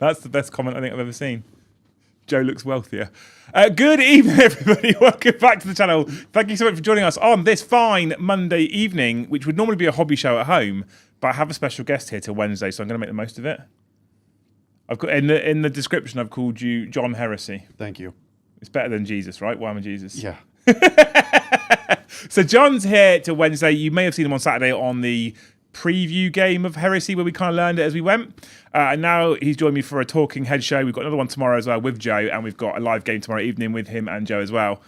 That's the best comment I think I've ever seen. Joe looks wealthier. Good evening, everybody. Welcome back to the channel. Thank you so much for joining us on this fine Monday evening, which would normally be a hobby show at home, but I have a special guest here till Wednesday, so I'm going to make the most of it. I've got in the description, I've called you John Heresy. Thank you. It's better than Jesus, right? Why am I Jesus? Yeah. So John's here till Wednesday. You may have seen him on Saturday on the preview game of Heresy where we kind of learned it as we went. And now he's joined me for a talking head show. We've got another one tomorrow as well with Joe, and we've got a live game tomorrow evening with him and Joe as well.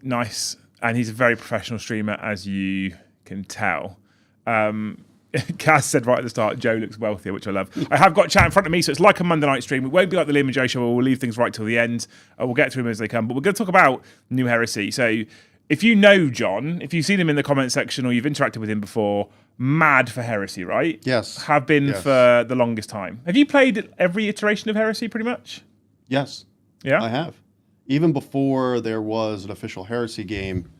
Nice. And he's a very professional streamer, as you can tell. Kaz said right at the start, Joe looks wealthier, which I love. I have got chat in front of me, so it's like a Monday night stream. It won't be like the Liam and Joe show where we'll leave things right till the end. We'll get to them as they come. But we're going to talk about New Heresy. So if you know John, if you've seen him in the comment section or you've interacted with him before, mad for Heresy, right? Yes. Have been for the longest time. Have you played every iteration of Heresy pretty much? Yes. Yeah? I have. Even before there was an official Heresy game,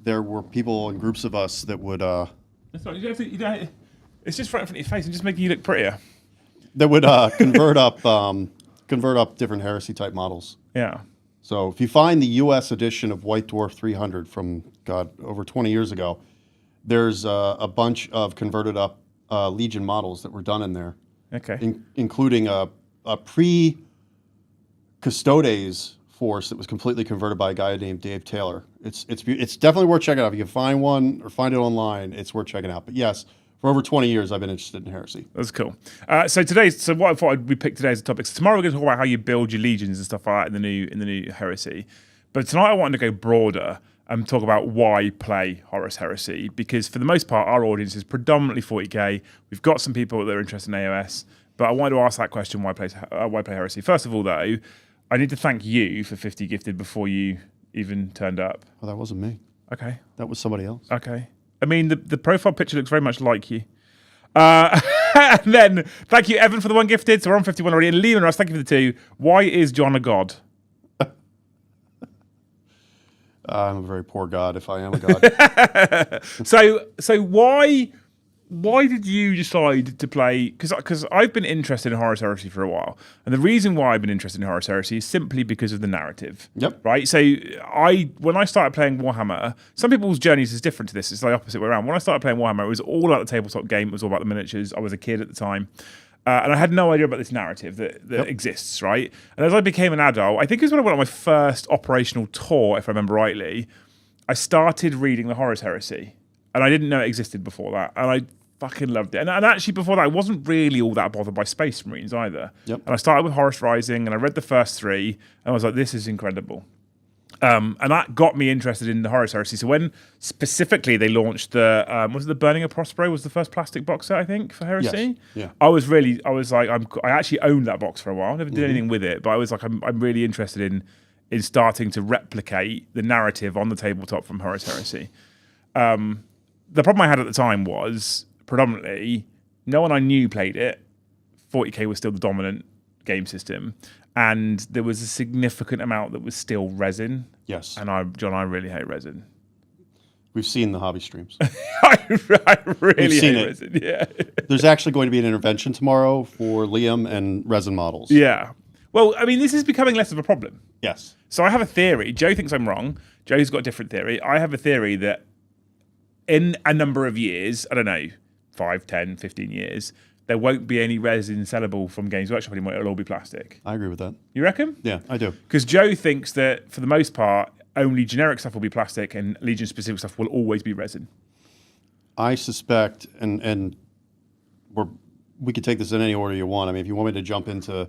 there were people and groups of us that would... That's right. It's just right in front of your face and just making you look prettier. That would convert up different Heresy type models. Yeah. So if you find the US edition of White Dwarf 300 from, God, over 20 years ago, there's a bunch of converted up Legion models that were done in there. Okay. Including a pre-Custodes force that was completely converted by a guy named Dave Taylor. It's definitely worth checking out. If you can find one or find it online, it's worth checking out. But yes, for over 20 years, I've been interested in Heresy. That's cool. So what I thought we picked today as a topic. So tomorrow we're going to talk about how you build your legions and stuff like that in the new Heresy. But tonight I wanted to go broader and talk about why play Horus Heresy, because for the most part our audience is predominantly 40k. We've got some people that are interested in AOS, but I wanted to ask that question: why play Heresy? First of all, though, I need to thank you for 50 gifted before you even turned up. Well, that wasn't me. Okay. That was somebody else. Okay. I mean, the profile picture looks very much like you. And then, thank you, Evan, for the one gifted. So we're on 51 already. And Liam and Russ, thank you for the 2. Why is John a god? I'm a very poor god if I am a god. So why did you decide to play? Because I've been interested in Horus Heresy for a while, and the reason why I've been interested in Horus Heresy is simply because of the narrative. Yep. Right. So when I started playing Warhammer, some people's journeys is different to this. It's the opposite way around. When I started playing Warhammer, it was all about the tabletop game. It was all about the miniatures. I was a kid at the time. And I had no idea about this narrative that exists, right? And as I became an adult, I think it was when I went on my first operational tour, if I remember rightly, I started reading the Horus Heresy. And I didn't know it existed before that. And I fucking loved it. And actually before that, I wasn't really all that bothered by Space Marines either. Yep. And I started with Horus Rising, and I read the first 3, and I was like, this is incredible. And that got me interested in the Horus Heresy. So when specifically they launched the, was it the Burning of Prospero was the first plastic box set, I think, for Heresy? Yes. Yeah. I actually owned that box for a while. I never did anything with it, but I was like, I'm really interested in starting to replicate the narrative on the tabletop from Horus Heresy. The problem I had at the time was predominantly no one I knew played it. 40k was still the dominant game system, and there was a significant amount that was still resin. Yes. And I really hate resin. We've seen the hobby streams. I really hate resin. Yeah. There's actually going to be an intervention tomorrow for Liam and resin models. Yeah. Well, I mean, this is becoming less of a problem. Yes. So I have a theory. Joe thinks I'm wrong. Joe's got a different theory. I have a theory that in a number of years, I don't know, 5, 10, 15 years, there won't be any resin sellable from Games Workshop anymore. It'll all be plastic. I agree with that. You reckon? Yeah, I do. Because Joe thinks that for the most part, only generic stuff will be plastic and Legion-specific stuff will always be resin. I suspect, and we could take this in any order you want. I mean, if you want me to jump into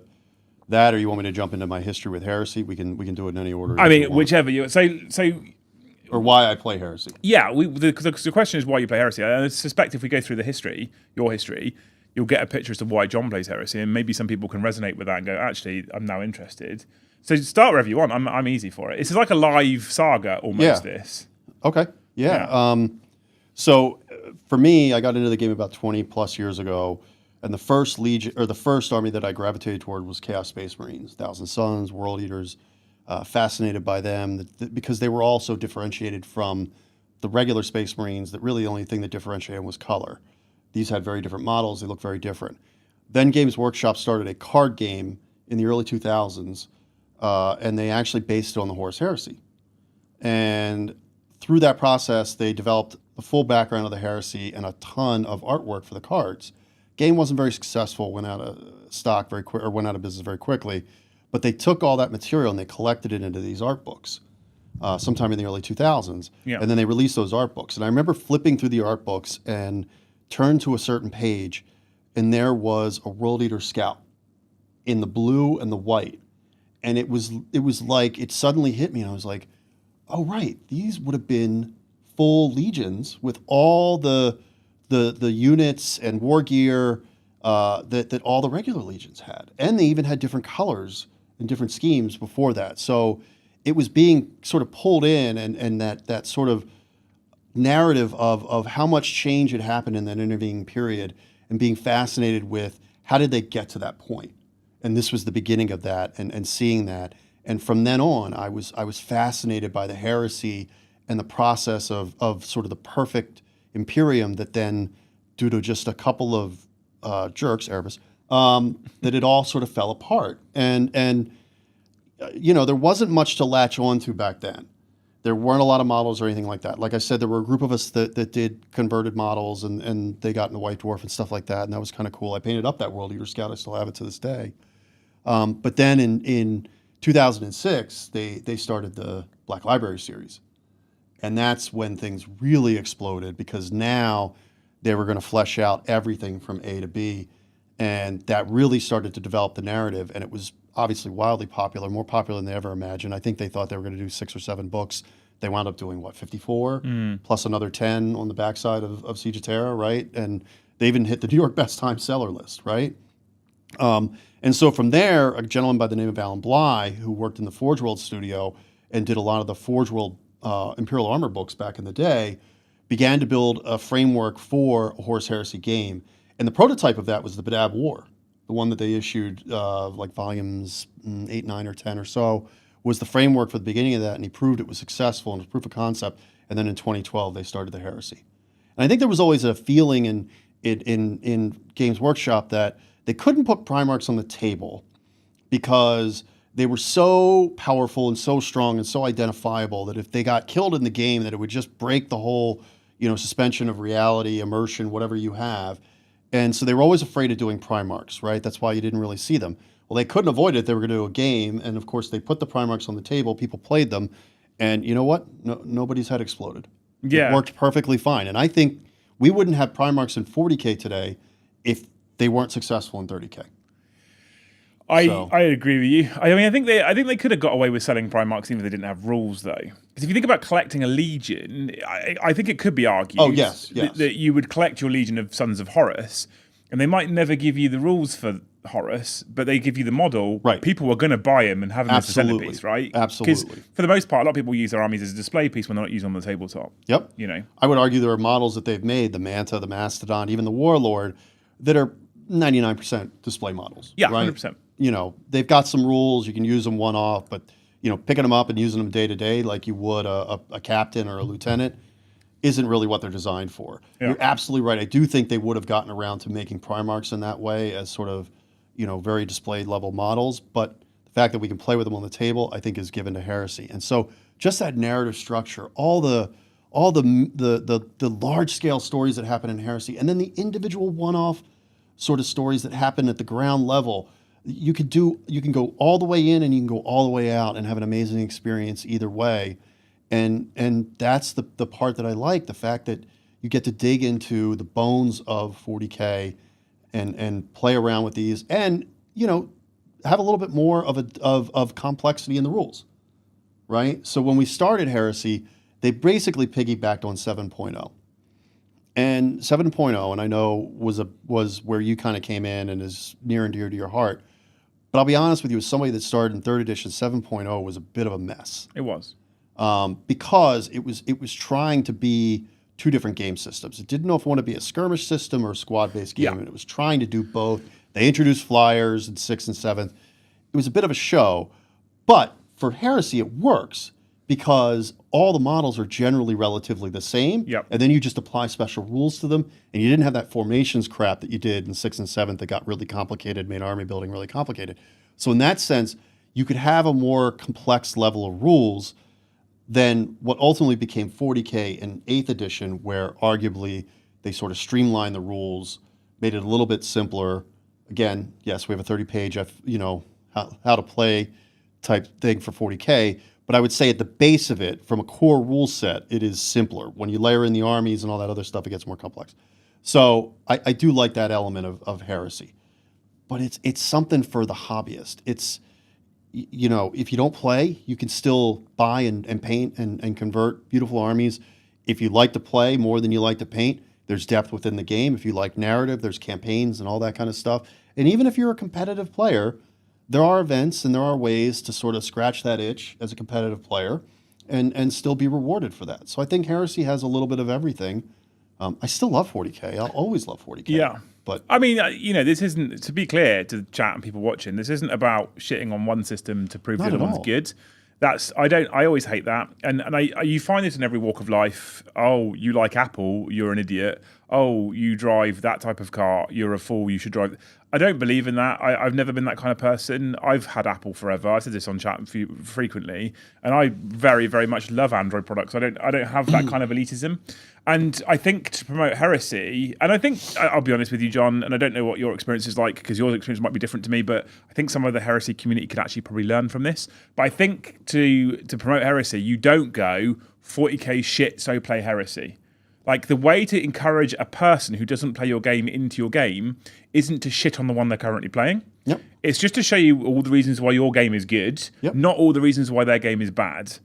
that, or you want me to jump into my history with Heresy, we can do it in any order. I mean, whichever you so. Or why I play Heresy. Yeah, the question is why you play Heresy. I suspect if we go through the history, your history, you'll get a picture as to why John plays Heresy, and maybe some people can resonate with that and go, actually, I'm now interested. So start wherever you want. I'm easy for it. It's like a live saga almost. Yeah. This. Okay. Yeah. So for me, I got into the game about 20 plus years ago, and the first Legion or the first army that I gravitated toward was Chaos Space Marines, Thousand Suns, World Eaters. Fascinated by them because they were all so differentiated from the regular Space Marines that really the only thing that differentiated them was color. These had very different models. They looked very different. Then Games Workshop started a card game in the early 2000s, and they actually based it on the Horus Heresy. And through that process, they developed the full background of the Heresy and a ton of artwork for the cards. Game wasn't very successful, went out of stock very quick, or went out of business very quickly. But they took all that material and they collected it into these art books sometime in the early 2000s. Yeah. And then they released those art books. And I remember flipping through the art books and turned to a certain page, and there was a World Eater Scout in the blue and the white. And it was like it suddenly hit me, and I was like, oh, right, these would have been full legions with all the units and war gear that all the regular legions had. And they even had different colors and different schemes before that. So it was being sort of pulled in, and that sort of narrative of how much change had happened in that intervening period, and being fascinated with how did they get to that point. And this was the beginning of that, and seeing that. And from then on, I was fascinated by the Heresy and the process of sort of the perfect Imperium that then, due to just a couple of jerks, Erebus, that it all sort of fell apart. And you know, there wasn't much to latch on to back then. There weren't a lot of models or anything like that. Like I said, there were a group of us that did converted models, and they got into White Dwarf and stuff like that, and that was kind of cool. I painted up that World Eater Scout. I still have it to this day. But then in 2006, they started the Black Library series. And that's when things really exploded, because now they were going to flesh out everything from A to B. And that really started to develop the narrative. And it was obviously wildly popular, more popular than they ever imagined. I think they thought they were going to do 6 or 7 books. They wound up doing, 54? Plus another 10 on the backside of Siege of Terra, right? And they even hit the New York Best Time Seller list, right? And so from there, a gentleman by the name of Alan Bly, who worked in the Forge World studio and did a lot of the Forge World Imperial Armor books back in the day, began to build a framework for a Horus Heresy game. And the prototype of that was the Badab War, the one that they issued like volumes 8, 9, or 10 or so, was the framework for the beginning of that, and he proved it was successful and it was proof of concept. And then in 2012, they started the Heresy. And I think there was always a feeling in Games Workshop that they couldn't put Primarchs on the table because they were so powerful and so strong and so identifiable that if they got killed in the game, that it would just break the whole, suspension of reality, immersion, whatever you have. And so they were always afraid of doing Primarchs, right? That's why you didn't really see them. Well, they couldn't avoid it. They were going to do a game, and of course they put the Primarchs on the table. People played them, and you know what? Nobody's head exploded. Yeah. It worked perfectly fine. And I think we wouldn't have Primarchs in 40K today if they weren't successful in 30K. I agree with you. I mean, I think they could have got away with selling Primarchs even if they didn't have rules, though. Because if you think about collecting a legion, I think it could be argued that you would collect your legion of Sons of Horus, and they might never give you the rules for Horus, but they give you the model. Right. People are going to buy them and have them as a centerpiece, right? Absolutely. Because for the most part, a lot of people use their armies as a display piece when they're not using them on the tabletop. Yep. I would argue there are models that they've made, the Manta, the Mastodon, even the Warlord, that are 99% display models. Yeah, right? 100%. They've got some rules. You can use them one-off, but, picking them up and using them day-to-day like you would a captain or a lieutenant isn't really what they're designed for. Yeah. You're absolutely right. I do think they would have gotten around to making Primarchs in that way as sort of, very displayed level models, but the fact that we can play with them on the table, I think, is given to Heresy. And so just that narrative structure, all the large-scale stories that happen in Heresy, and then the individual one-off sort of stories that happen at the ground level. You can go all the way in and you can go all the way out and have an amazing experience either way. And that's the part that I like, the fact that you get to dig into the bones of 40K and play around with these and, have a little bit more of complexity in the rules, right? So when we started Heresy, they basically piggybacked on 7.0. And 7.0, and I know was where you kind of came in and is near and dear to your heart. But I'll be honest with you, as somebody that started in 3rd edition, 7.0 was a bit of a mess. It was. Because it was trying to be 2 different game systems. It didn't know if it wanted to be a skirmish system or a squad-based game, and it was trying to do both. They introduced flyers in 6th and 7th. It was a bit of a show, but for Heresy, it works because all the models are generally relatively the same. Yep. And then you just apply special rules to them. And you didn't have that formations crap that you did in 6th and 7th that got really complicated, made army building really complicated. So in that sense, you could have a more complex level of rules than what ultimately became 40K in 8th edition, where arguably they sort of streamlined the rules, made it a little bit simpler. Again, yes, we have a 30-page, how to play type thing for 40K. But I would say at the base of it, from a core rule set, it is simpler. When you layer in the armies and all that other stuff, it gets more complex. So I do like that element of Heresy. But it's something for the hobbyist. It's, if you don't play, you can still buy and paint and convert beautiful armies. If you like to play more than you like to paint, there's depth within the game. If you like narrative, there's campaigns and all that kind of stuff. And even if you're a competitive player, there are events and there are ways to sort of scratch that itch as a competitive player and still be rewarded for that. So I think Heresy has a little bit of everything. I still love 40K. I'll always love 40K. Yeah. But I mean, this isn't, to be clear to the chat and people watching, this isn't about shitting on one system to prove the other one's good. I always hate that. And you find this in every walk of life. Oh, you like Apple, you're an idiot. Oh, you drive that type of car, you're a fool, you should drive. I don't believe in that. I've never been that kind of person. I've had Apple forever. I said this on chat frequently, and I very, very much love Android products. I don't have that kind of elitism. And I think to promote Heresy, and I think, I'll be honest with you, John, and I don't know what your experience is like, because your experience might be different to me, but I think some of the Heresy community could actually probably learn from this. But I think to promote Heresy, you don't go 40K shit, so play Heresy. Like, the way to encourage a person who doesn't play your game into your game isn't to shit on the one they're currently playing. Yep. It's just to show you all the reasons why your game is good, not all the reasons why their game is bad.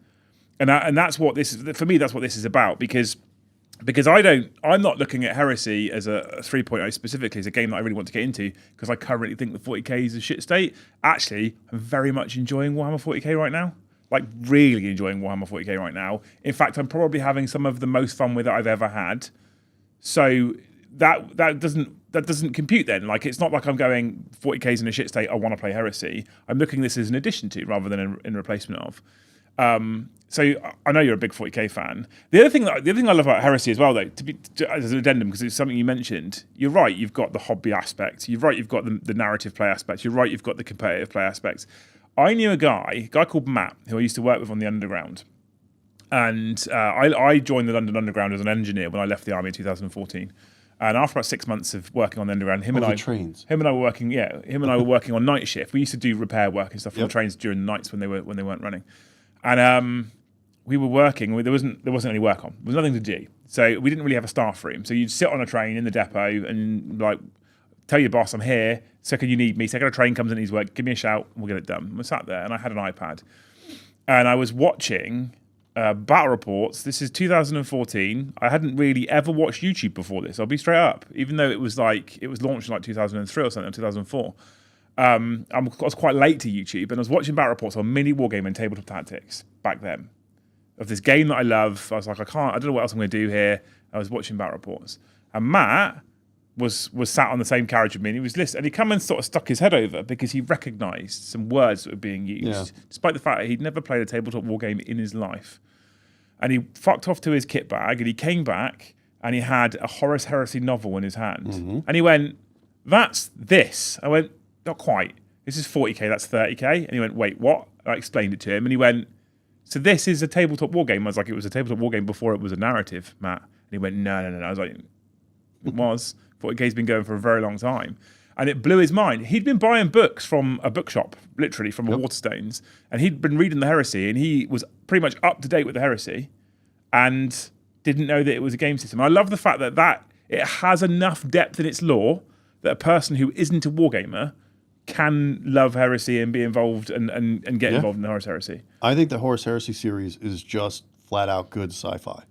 And that's what this is, for me, that's what this is about, because I'm not looking at Heresy as a 3.0 specifically as a game that I really want to get into, because I currently think the 40K is a shit state. Actually, I'm very much enjoying Warhammer 40K right now. Like, really enjoying Warhammer 40K right now. In fact, I'm probably having some of the most fun with it I've ever had. So that doesn't compute then. Like, it's not like I'm going 40K's in a shit state, I want to play Heresy. I'm looking at this as an addition to rather than in replacement of. So I know you're a big 40K fan. The other thing I love about Heresy as well, though, as an addendum, because it's something you mentioned, you're right, you've got the hobby aspect. You're right, you've got the narrative play aspect. You're right, you've got the competitive play aspects. I knew a guy called Matt, who I used to work with on the Underground. And I joined the London Underground as an engineer when I left the army in 2014. And after about 6 months of working on the Underground, him and I were working on night shift. We used to do repair work and stuff on the trains during the nights when they weren't running. And we were working. There wasn't any work on. There was nothing to do. So we didn't really have a staff room. So you'd sit on a train in the depot and tell your boss I'm here. Second you need me. Second a train comes in, needs work. Give me a shout. And we'll get it done. And we sat there, and I had an iPad, and I was watching battle reports. This is 2014. I hadn't really ever watched YouTube before this. I'll be straight up. Even though it was launched in 2003 or something, or 2004. I was quite late to YouTube, and I was watching battle reports on Mini Wargame and Tabletop Tactics back then of this game that I love. I was like, I don't know what else I'm going to do here. I was watching battle reports, and Matt was sat on the same carriage with me, and he was listening, and he come and sort of stuck his head over because he recognised some words that were being used, despite the fact that he'd never played a tabletop war game in his life. And he fucked off to his kit bag, and he came back, and he had a Horus Heresy novel in his hand, and he went, "That's this." I went, "Not quite. This is 40K. That's 30K." And he went, "Wait, what?" I explained it to him, and he went, "So this is a tabletop war game?" I was like, "It was a tabletop war game before it was a narrative, Matt." And he went, No. I was like, "It was. 40K's been going for a very long time." And it blew his mind. He'd been buying books from a bookshop, literally from a Waterstones, and he'd been reading the Heresy, and he was pretty much up to date with the Heresy and didn't know that it was a game system. And I love the fact that it has enough depth in its lore that a person who isn't a wargamer can love Heresy and be involved and get involved in the Horus Heresy. I think the Horus Heresy series is just flat out good sci-fi.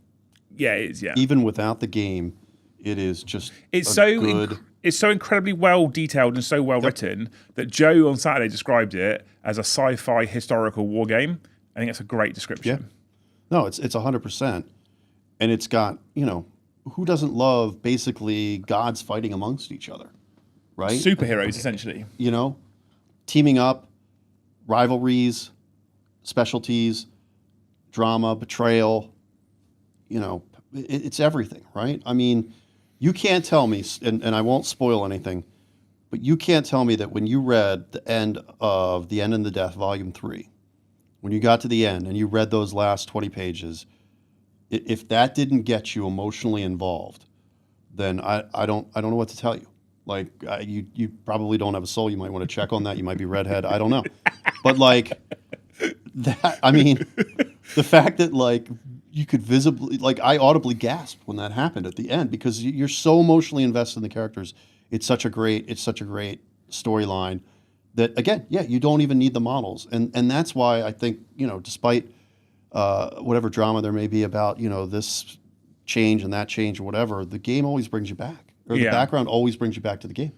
Yeah, it is, yeah. Even without the game, it is just it's so incredibly well detailed and so well written that Joe on Saturday described it as a sci-fi historical war game. I think that's a great description. Yeah. No, it's 100%. And it's got, who doesn't love basically gods fighting amongst each other, right? Superheroes, essentially. Teaming up, rivalries, specialties, drama, betrayal. You know, it's everything, right? I mean, you can't tell me, and I won't spoil anything, but you can't tell me that when you read the end of The End and the Death, Volume 3, when you got to the end and you read those last 20 pages, if that didn't get you emotionally involved, then I don't know what to tell you. Like, you probably don't have a soul. You might want to check on that. You might be redhead. I don't know. But like that, I mean, the fact that like you could visibly, like I audibly gasped when that happened at the end because you're so emotionally invested in the characters. It's such a great storyline that, again, yeah, you don't even need the models. And that's why I think, you know, despite whatever drama there may be about, you know, this change and that change or whatever, the game always brings you back. Or the background always brings you back to the game.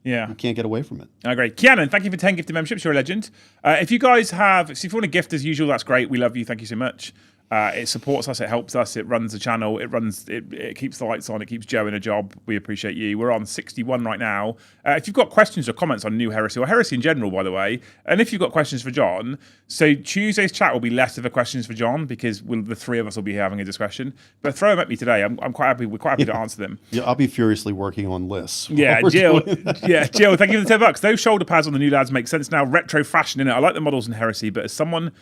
Yeah. You can't get away from it. I agree. Kianan, thank you for 10 gifted memberships. You're a legend. If you guys have, so if you want to gift as usual, that's great. We love you. Thank you so much. It supports us. It helps us. It runs the channel. It keeps the lights on. It keeps Joe in a job. We appreciate you. We're on 61 right now. If you've got questions or comments on New Heresy or Heresy in general, by the way, and if you've got questions for John, so Tuesday's chat will be less of a questions for John because the three of us will be having a discussion. But throw them at me today. I'm quite happy. We're quite happy to answer them. Yeah, I'll be furiously working on lists. Yeah, Jill. Yeah, Jill. Thank you for the $10. Those shoulder pads on the new lads make sense now. Retro fashion in it. I like the models in Heresy, but as someone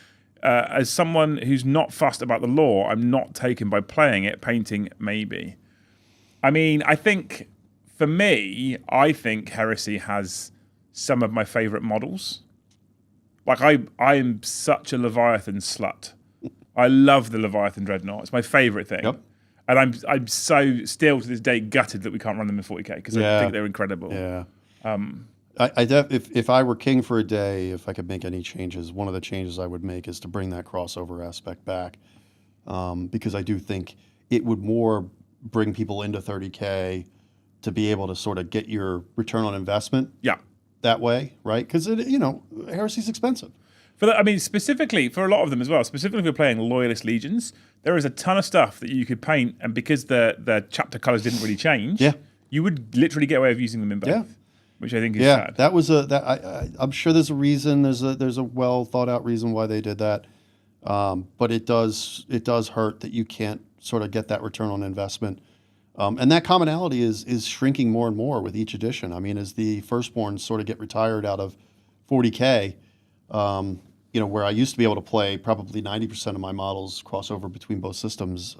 who's not fussed about the lore, I'm not taken by playing it. Painting, maybe. I mean, I think, for me, I think Heresy has some of my favourite models. Like, I am such a Leviathan slut. I love the Leviathan Dreadnought. It's my favourite thing. Yep. And I'm so, still to this day, gutted that we can't run them in 40k, because I think they're incredible. Yeah. If I were king for a day, if I could make any changes, one of the changes I would make is to bring that crossover aspect back, because I do think it would more bring people into 30K to be able to sort of get your return on investment. Yeah, that way, right? Because Heresy's expensive. Specifically for a lot of them as well. Specifically if you're playing Loyalist Legions, there is a ton of stuff that you could paint, and because the chapter colors didn't really change, you would literally get away with using them in both. Yeah. Which I think is sad. That was I'm sure there's a reason. There's a well thought out reason why they did that, but it does hurt that you can't sort of get that return on investment, and that commonality is shrinking more and more with each edition. I mean, as the firstborns sort of get retired out of 40K, where I used to be able to play probably 90% of my models crossover between both systems,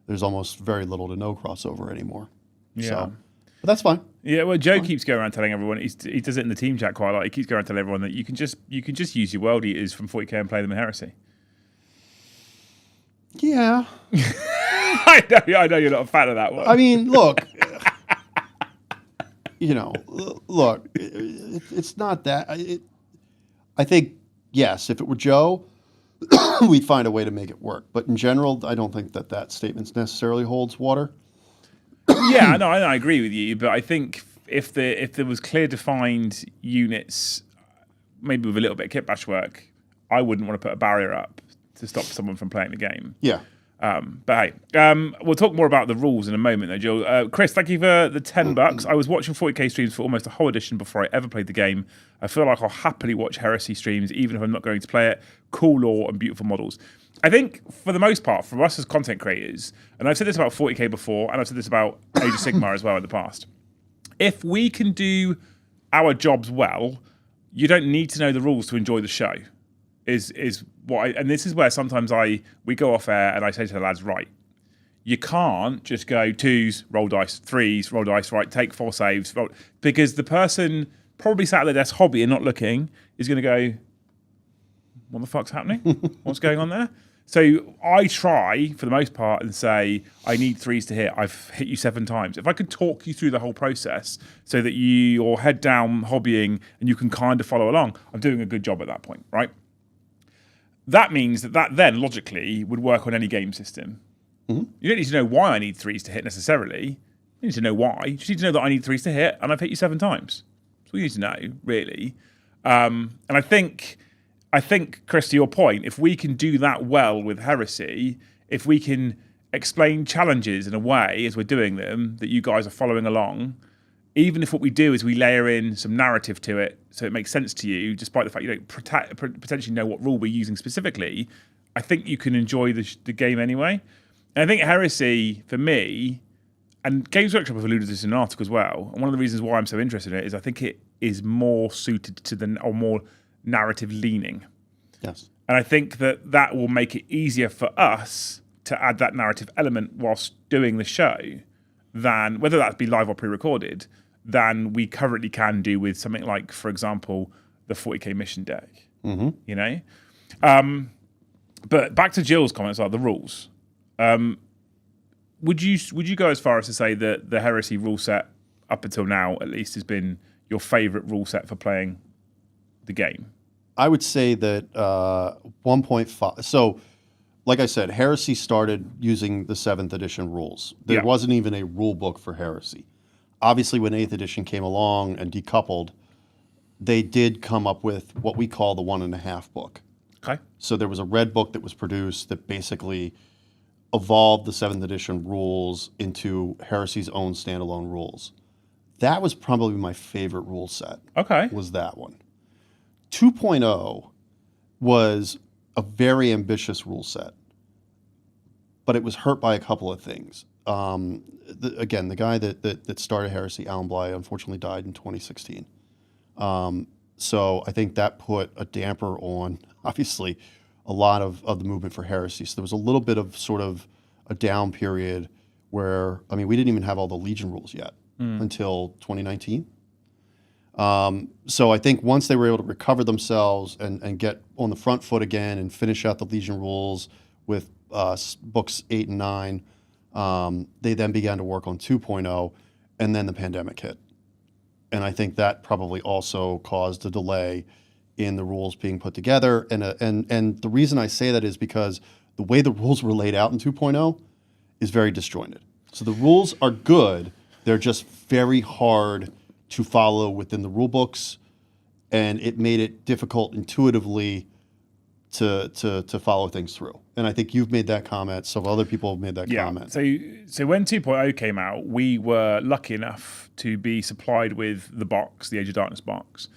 there's almost very little to no crossover anymore. Yeah. So, but that's fine. Yeah, well, Joe keeps going around telling everyone, he does it in the team chat quite a lot, he keeps going around telling everyone that you can just use your World Eaters from 40k and play them in Heresy. Yeah. I know you're not a fan of that one. I mean, look, it's not that. I think, yes, if it were Joe, we'd find a way to make it work. But in general, I don't think that statement necessarily holds water. Yeah, no, I agree with you, but I think if there was clear defined units, maybe with a little bit of kit bash work, I wouldn't want to put a barrier up to stop someone from playing the game. Yeah. But hey, we'll talk more about the rules in a moment, though, Jill. Chris, thank you for the $10. I was watching 40k streams for almost a whole edition before I ever played the game. I feel like I'll happily watch Heresy streams, even if I'm not going to play it. Cool lore and beautiful models. I think, for the most part, for us as content creators, and I've said this about 40k before, and I've said this about Age of Sigmar as well in the past, if we can do our jobs well, you don't need to know the rules to enjoy the show. And this is where sometimes we go off air and I say to the lads, right, you can't just go 2s, roll dice, 3s, roll dice, right, take 4 saves, because the person probably sat at their desk hobby and not looking is going to go, what the fuck's happening? What's going on there? So I try, for the most part, and say, I need 3s to hit. I've hit you 7 times. If I could talk you through the whole process so that you're head down hobbying and you can kind of follow along, I'm doing a good job at that point, right? That means that then, logically, would work on any game system. Mm-hmm. You don't need to know why I need 3s to hit necessarily. You need to know why. You just need to know that I need 3s to hit, and I've hit you 7 times. That's all you need to know, really. And I think, Chris, to your point, if we can do that well with Heresy, if we can explain challenges in a way, as we're doing them, that you guys are following along, even if what we do is we layer in some narrative to it so it makes sense to you, despite the fact you don't potentially know what rule we're using specifically, I think you can enjoy the game anyway. And I think Heresy, for me, and Games Workshop have alluded to this in an article as well, and one of the reasons why I'm so interested in it is I think it is more suited to or more narrative leaning. Yes. And I think that will make it easier for us to add that narrative element whilst doing the show, than, whether that be live or pre-recorded, than we currently can do with something like, for example, the 40k mission deck. Mm-hmm. You know? But back to Jill's comments about the rules. Would you go as far as to say that the Heresy rule set, up until now at least, has been your favourite rule set for playing the game? I would say that 1.5. So, like I said, Heresy started using the 7th edition rules. There wasn't even a rule book for Heresy. Obviously, when 8th edition came along and decoupled, they did come up with what we call the 1.5 book. Okay. So there was a red book that was produced that basically evolved the 7th edition rules into Heresy's own standalone rules. That was probably my favorite rule set. Okay. Was that one. 2.0 was a very ambitious rule set, but it was hurt by a couple of things. Again, the guy that started Heresy, Alan Bly, unfortunately died in 2016. So I think that put a damper on, obviously, a lot of the movement for Heresy. So there was a little bit of sort of a down period where, I mean, we didn't even have all the Legion rules yet until 2019. So I think once they were able to recover themselves and get on the front foot again and finish out the Legion rules with books 8 and 9, they then began to work on 2.0, and then the pandemic hit. And I think that probably also caused a delay in the rules being put together. And the reason I say that is because the way the rules were laid out in 2.0 is very disjointed. So the rules are good. They're just very hard to follow within the rule books, and it made it difficult intuitively to follow things through. And I think you've made that comment. Some other people have made that comment. So when 2.0 came out, we were lucky enough to be supplied with the box, the Age of Darkness box.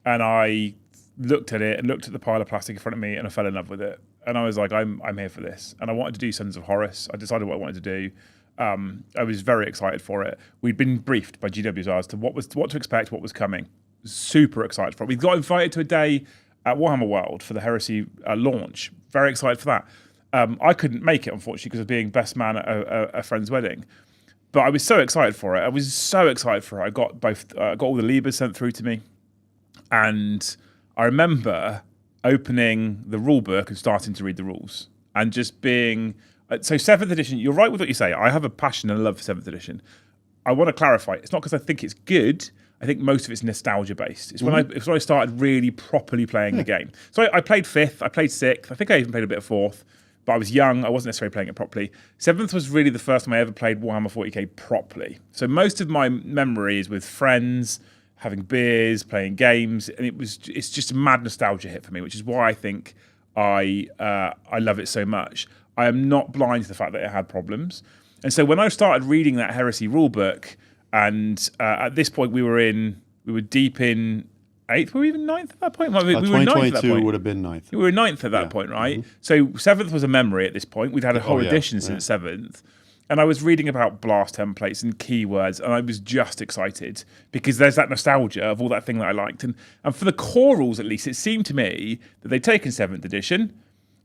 And I looked at it and looked at the pile of plastic in front of me, and I fell in love with it. And I was like, I'm here for this. And I wanted to do Sons of Horus. I decided what I wanted to do. I was very excited for it. We'd been briefed by GWs as to what to expect, what was coming. Super excited for it. We got invited to a day at Warhammer World for the Heresy launch. Very excited for that. I couldn't make it, unfortunately, because of being best man at a friend's wedding. But I was so excited for it. I was so excited for it. I got all the Libers sent through to me. And I remember opening the rule book and starting to read the rules. And just being... So 7th edition, you're right with what you say. I have a passion and a love for 7th edition. I want to clarify. It's not because I think it's good. I think most of it's nostalgia based. It's when I started really properly playing the game. So I played 5th, I played 6th. I think I even played a bit of 4th. But I was young. I wasn't necessarily playing it properly. 7th was really the first time I ever played Warhammer 40k properly. So most of my memory is with friends, having beers, playing games, and it's just a mad nostalgia hit for me, which is why I think I love it so much. I am not blind to the fact that it had problems. And so when I started reading that Heresy rulebook, and at this point we were deep in 8th, were we even 9th at that point? We were 2022 would have been 9th. We were 9th at that point, right? Mm-hmm. So 7th was a memory at this point. We'd had a whole edition since 7th. And I was reading about blast templates and keywords, and I was just excited because there's that nostalgia of all that thing that I liked. And for the core rules, at least, it seemed to me that they'd taken 7th edition,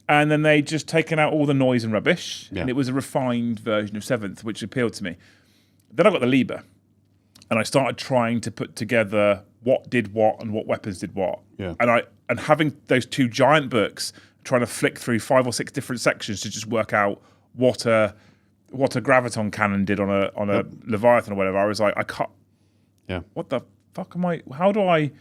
and then they'd just taken out all the noise and rubbish, and it was a refined version of 7th, which appealed to me. Then I got the Liber, and I started trying to put together what did what and what weapons did what. Yeah. And having those two giant books, trying to flick through 5 or 6 different sections to just work out what a graviton cannon did on a Leviathan or whatever, I was like, I can't. Yeah. What the fuck am I? How do I?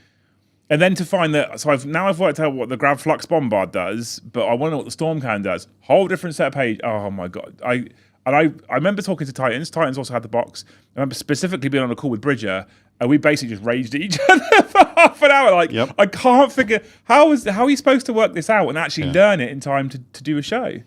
And then to find that, so I've worked out what the Grav Flux Bombard does, but I want to know what the Storm Cannon does. Whole different set of pages. Oh my god! I remember talking to Titans. Titans also had the box. I remember specifically being on a call with Bridger, and we basically just raged at each other for half an hour. Like, I can't figure how are you supposed to work this out and actually learn it in time to do a show.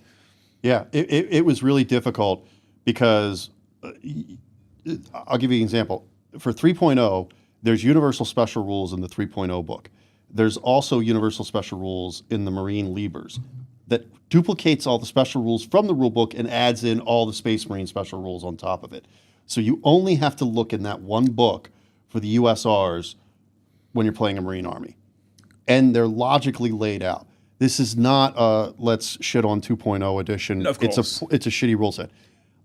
Yeah, it was really difficult because I'll give you an example. For 3.0, there's universal special rules in the 3.0 book. There's also universal special rules in the Marine Libers. that duplicates all the special rules from the rulebook and adds in all the Space Marine special rules on top of it. So you only have to look in that one book for the USRs when you're playing a Marine army. And they're logically laid out. This is not a let's shit on 2.0 edition. Of course. It's a shitty rule set.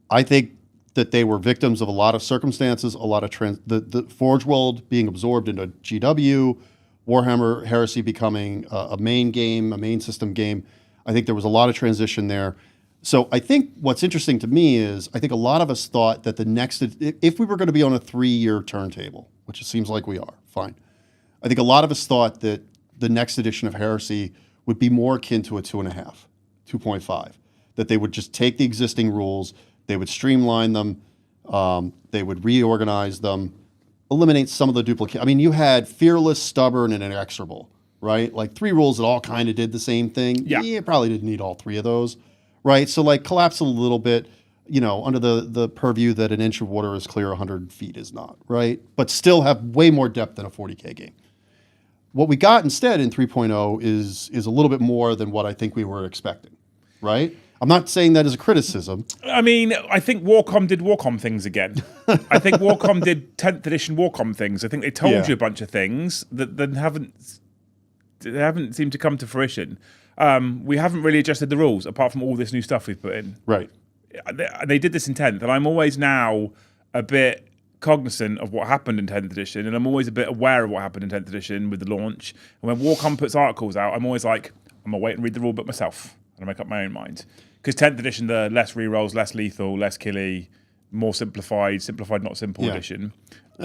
I think that they were victims of a lot of circumstances, a lot of the Forge World being absorbed into GW, Warhammer Heresy becoming a main game, a main system game. I think there was a lot of transition there. So I think what's interesting to me is I think a lot of us thought that the next, if we were going to be on a 3-year turntable, which it seems like we are, fine. I think a lot of us thought that the next edition of Heresy would be more akin to a 2.5, 2.5, that they would just take the existing rules, they would streamline them, they would reorganize them, eliminate some of the duplicate. I mean, you had fearless, stubborn, and inexorable, right? Like 3 rules that all kind of did the same thing. Yeah. You probably didn't need all 3 of those, right? So like collapse it a little bit, under the purview that an inch of water is clear, 100 feet is not, right? But still have way more depth than a 40K game. What we got instead in 3.0 is a little bit more than what I think we were expecting, right? I'm not saying that as a criticism. I mean, I think Warcom did Warcom things again. I think Warcom did 10th edition Warcom things. I think they told you a bunch of things that then haven't seemed to come to fruition. We haven't really adjusted the rules apart from all this new stuff we've put in. Right. They did this in 10th, and I'm always now a bit cognizant of what happened in 10th edition, and I'm always a bit aware of what happened in 10th edition with the launch. And when Warcom puts articles out, I'm always like, I'm going to wait and read the rulebook myself and make up my own mind. Because 10th edition, the less rerolls, less lethal, less killy, more simplified not simple edition,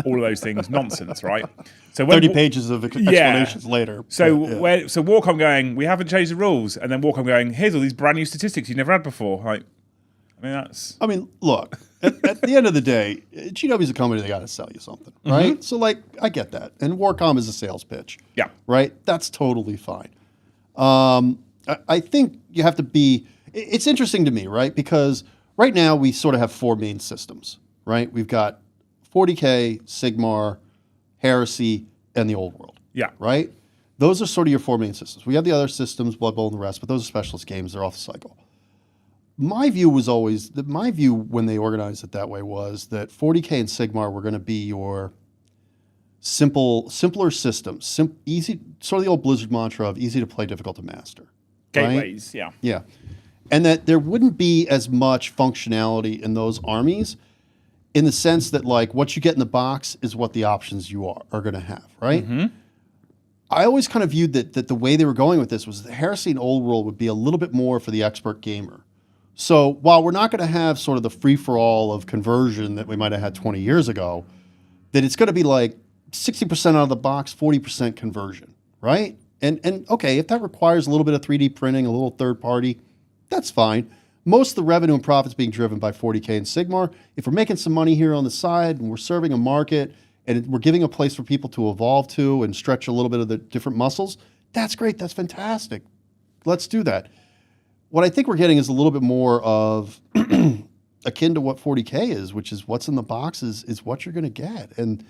all of those things, nonsense, right? So when 30 pages of explanations later. So Warcom going, we haven't changed the rules, and then Warcom going, here's all these brand new statistics you never had before. Like, I mean, look, at the end of the day, GW's a company, they got to sell you something, right? Mm-hmm. So, like, I get that. And Warcom is a sales pitch. Yeah. Right? That's totally fine. I think you have to be, it's interesting to me, right? Because right now we sort of have 4 main systems, right? We've got 40K, Sigmar, Heresy, and the Old World. Yeah. Right? Those are sort of your 4 main systems. We have the other systems, Blood Bowl and the rest, but those are specialist games. They're off the cycle. My view was always, my view when they organized it that way was that 40K and Sigmar were going to be your simpler systems, easy, sort of the old Blizzard mantra of easy to play, difficult to master. Gateways, right? Yeah. And that there wouldn't be as much functionality in those armies in the sense that, like, what you get in the box is what the options you are going to have, right? Mm-hmm. I always kind of viewed that the way they were going with this was the Heresy and Old World would be a little bit more for the expert gamer. So while we're not going to have sort of the free-for-all of conversion that we might have had 20 years ago, that it's going to be like 60% out of the box, 40% conversion, right? And okay, if that requires a little bit of 3D printing, a little third party, that's fine. Most of the revenue and profits being driven by 40K and Sigmar. If we're making some money here on the side and we're serving a market and we're giving a place for people to evolve to and stretch a little bit of the different muscles, that's great. That's fantastic. Let's do that. What I think we're getting is a little bit more of akin to what 40K is, which is what's in the box is what you're going to get. And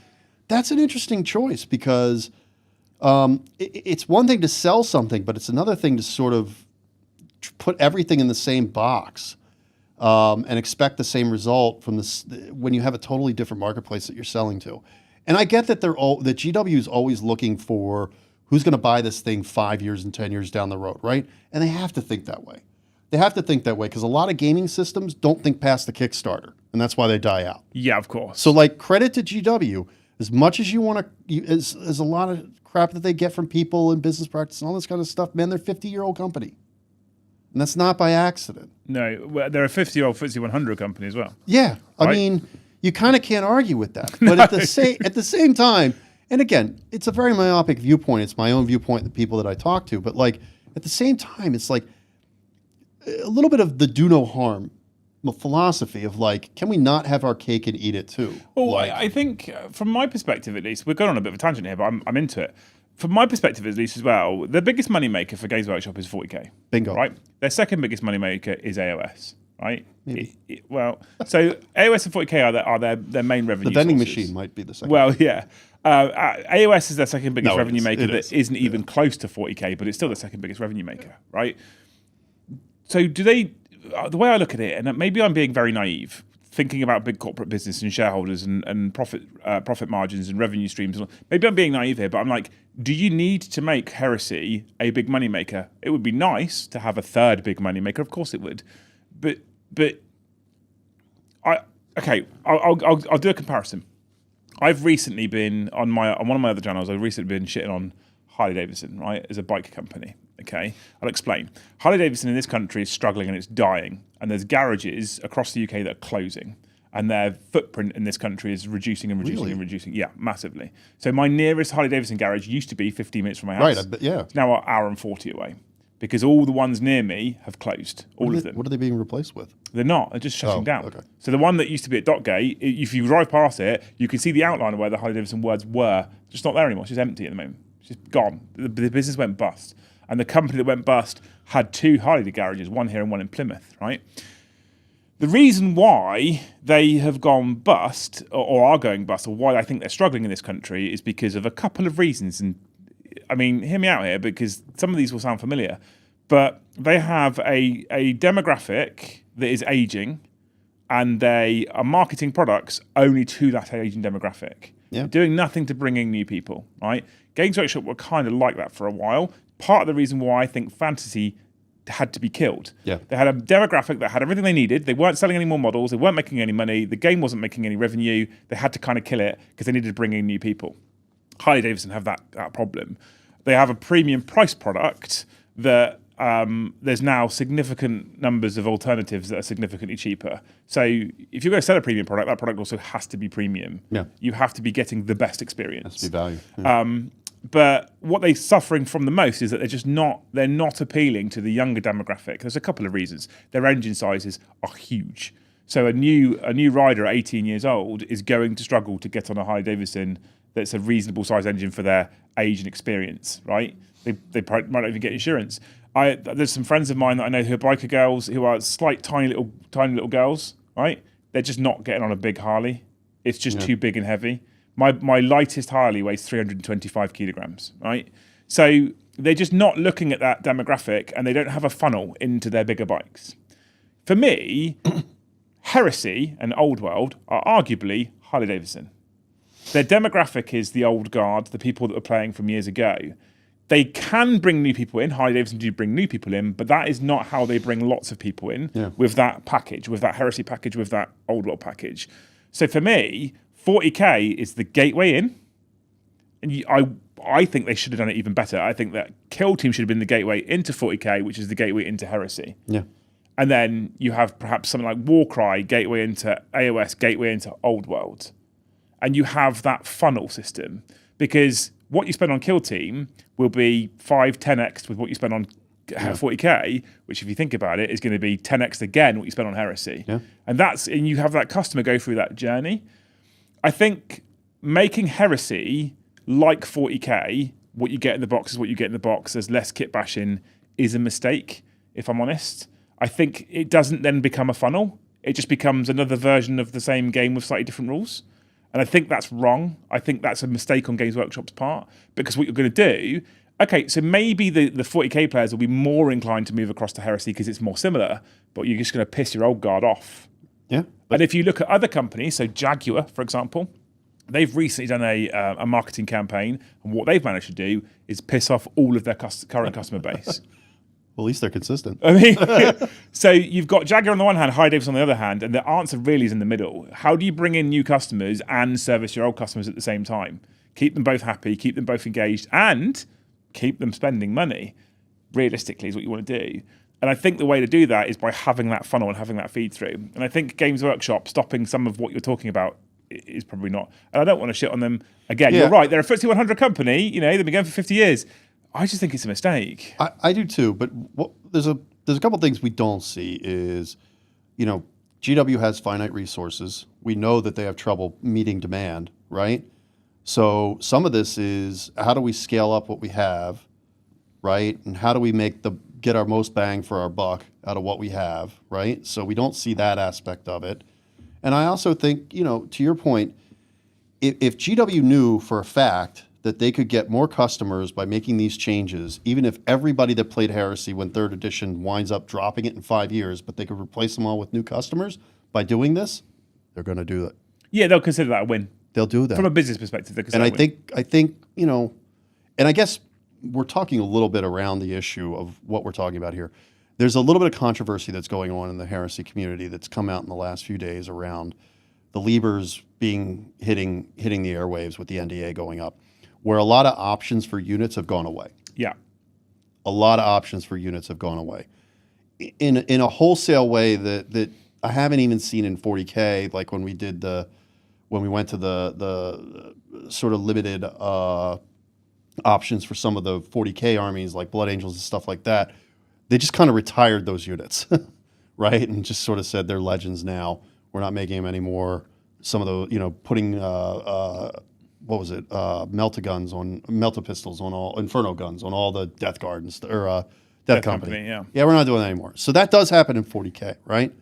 that's an interesting choice because it's one thing to sell something, but it's another thing to sort of put everything in the same box and expect the same result from this when you have a totally different marketplace that you're selling to. And I get that that GW is always looking for who's going to buy this thing 5 years and 10 years down the road, right? And they have to think that way. They have to think that way because a lot of gaming systems don't think past the Kickstarter, and that's why they die out. Yeah, of course. So, like, credit to GW. As much as you want to, as a lot of crap that they get from people in business practice and all this kind of stuff, man, they're a 50-year-old company. And that's not by accident. No, well, they're a 50-year-old FTSE 100 company as well. Yeah. Right? I mean, you kind of can't argue with that. But at the same time, and again, it's a very myopic viewpoint. It's my own viewpoint, the people that I talk to. But, like, at the same time, it's like a little bit of the do no harm philosophy of, like, can we not have our cake and eat it too? Well, like, I think from my perspective at least, we're going on a bit of a tangent here, but I'm into it. From my perspective at least as well, the biggest moneymaker for Games Workshop is 40K. Bingo. Right? Their second biggest moneymaker is AOS. Right? Maybe. So AOS and 40K are their main revenue The vending sources. machine might be the second. Well, yeah. AOS is their second biggest revenue maker that isn't even close to 40K, but it's still the second biggest revenue maker, right? So do they? The way I look at it, and maybe I'm being very naive, thinking about big corporate business and shareholders and profit margins and revenue streams. Maybe I'm being naive here, but I'm like, do you need to make Heresy a big money maker? It would be nice to have a third big money maker, of course it would, but I'll do a comparison. I've recently been on one of my other channels. I've recently been shitting on Harley Davidson, right, as a bike company. Okay, I'll explain. Harley Davidson in this country is struggling and it's dying, and there's garages across the UK that are closing, and their footprint in this country is reducing and reducing Really? and reducing. Yeah, massively. So my nearest Harley Davidson garage used to be 15 minutes from my house. Right, yeah. It's now an hour and 40 away because all the ones near me have closed. All of them. What are they being replaced with? They're not. They're just shutting down. Okay. So the one that used to be at Dockgate, if you drive past it, you can see the outline of where the Harley Davidson words were. It's just not there anymore. It's just empty at the moment. It's just gone. The business went bust. And the company that went bust had 2 Harley garages, one here and one in Plymouth, right? The reason why they have gone bust, or are going bust, or why I think they're struggling in this country is because of a couple of reasons. And I mean, hear me out here, because some of these will sound familiar. But they have a demographic that is aging, and they are marketing products only to that aging demographic. Yeah. They're doing nothing to bring in new people, right? Games Workshop were kind of like that for a while. Part of the reason why I think fantasy had to be killed. Yeah. They had a demographic that had everything they needed. They weren't selling any more models. They weren't making any money. The game wasn't making any revenue. They had to kind of kill it because they needed to bring in new people. Harley Davidson have that problem. They have a premium price product that there's now significant numbers of alternatives that are significantly cheaper. So if you're going to sell a premium product, that product also has to be premium. Yeah. You have to be getting the best experience. Has to be value. Yeah. But what they're suffering from the most is that they're not appealing to the younger demographic. There's a couple of reasons. Their engine sizes are huge. So a new rider at 18 years old is going to struggle to get on a Harley Davidson that's a reasonable size engine for their age and experience, right? They might not even get insurance. There's some friends of mine that I know who are biker girls who are slight, tiny little girls, right? They're just not getting on a big Harley. It's just too big and heavy. My lightest Harley weighs 325 kilograms, right? So they're just not looking at that demographic, and they don't have a funnel into their bigger bikes. For me, Heresy and Old World are arguably Harley Davidson. Their demographic is the old guard, the people that were playing from years ago. They can bring new people in. Harley Davidson do bring new people in, but that is not how they bring lots of people in with that package, with that Heresy package, with that Old World package. So for me, 40k is the gateway in, and I think they should have done it even better. I think that Kill Team should have been the gateway into 40k, which is the gateway into Heresy. Yeah. And then you have perhaps something like Warcry, gateway into AOS, gateway into Old World. And you have that funnel system, because what you spend on Kill Team will be 5-10x with what you spend on 40k, which if you think about it is going to be 10x again what you spend on Heresy. Yeah. And you have that customer go through that journey. I think making Heresy like 40k, what you get in the box is what you get in the box, there's less kit bashing, is a mistake, if I'm honest. I think it doesn't then become a funnel. It just becomes another version of the same game with slightly different rules. And I think that's wrong. I think that's a mistake on Games Workshop's part, because what you're going to do, okay, so maybe the 40k players will be more inclined to move across to Heresy because it's more similar, but you're just going to piss your old guard off. Yeah. And if you look at other companies, so Jaguar, for example, they've recently done a marketing campaign, and what they've managed to do is piss off all of their current customer base. Well, at least they're consistent. I mean, so you've got Jaguar on the one hand, Harley Davidson on the other hand, and the answer really is in the middle. How do you bring in new customers and service your old customers at the same time? Keep them both happy, keep them both engaged, and keep them spending money, realistically, is what you want to do. And I think the way to do that is by having that funnel and having that feed through. And I think Games Workshop stopping some of what you're talking about is probably not. And I don't want to shit on them. Again, You're right. They're a FTSE 100 company. You know, they've been going for 50 years. I just think it's a mistake. I do too. But there's a couple things we don't see is, GW has finite resources. We know that they have trouble meeting demand, right? So some of this is, how do we scale up what we have, right? And how do we get our most bang for our buck out of what we have, right? So we don't see that aspect of it. And I also think, to your point, if GW knew for a fact that they could get more customers by making these changes, even if everybody that played Heresy when 3rd edition winds up dropping it in 5 years, but they could replace them all with new customers by doing this, they're going to do it. Yeah, they'll consider that a win. They'll do that. From a business perspective, they'll consider and that a win. I think, you know, and I guess we're talking a little bit around the issue of what we're talking about here. There's a little bit of controversy that's going on in the Heresy community that's come out in the last few days around the Liebers hitting the airwaves with the NDA going up, where a lot of options for units have gone away. Yeah. A lot of options for units have gone away in a wholesale way that I haven't even seen in 40K, like when we went to the sort of limited options for some of the 40K armies, like Blood Angels and stuff like that. They just kind of retired those units, right? And just sort of said they're legends now. We're not making them anymore. Some of the, you know, putting melta pistols on all Inferno guns on all the Death Guard or Death Company. Yeah, we're not doing that anymore. So that does happen in 40K, right?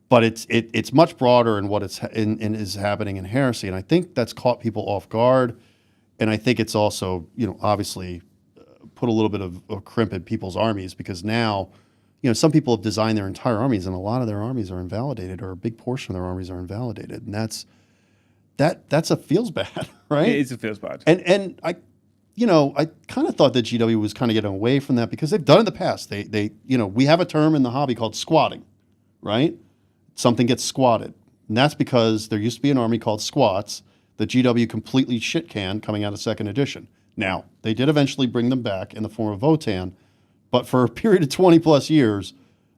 But it's much broader in what is happening in Heresy, and I think that's caught people off guard, and I think it's also, you know, obviously put a little bit of a crimp in people's armies, because now, you know, some people have designed their entire armies, and a lot of their armies are invalidated, or a big portion of their armies are invalidated, and that's a feels bad, right? It is a feels bad. And I kind of thought that GW was kind of getting away from that, because they've done it in the past. They you know, we have a term in the hobby called squatting, right? Something gets squatted, and that's because there used to be an army called Squats that GW completely shit-canned coming out of 2nd edition. Now, they did eventually bring them back in the form of Votan, but for a period of 20 plus years,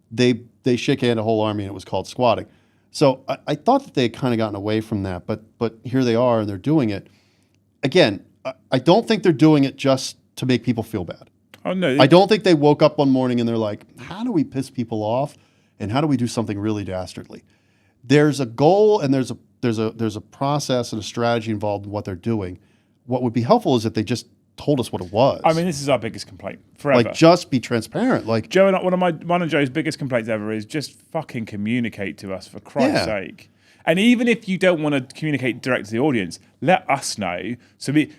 they shit-canned a whole army, and it was called squatting. So I thought that they had kind of gotten away from that, but here they are, and they're doing it. Again, I don't think they're doing it just to make people feel bad. Oh, no. I don't think they woke up one morning and they're like, how do we piss people off, and how do we do something really dastardly? There's a goal, and there's a process and a strategy involved in what they're doing. What would be helpful is if they just told us what it was. I mean, this is our biggest complaint forever. Like, just be transparent. Like, Joe, and one of Joe's biggest complaints ever is just fucking communicate to us, for Christ's sake. And even if you don't want to communicate direct to the audience, let us know. So the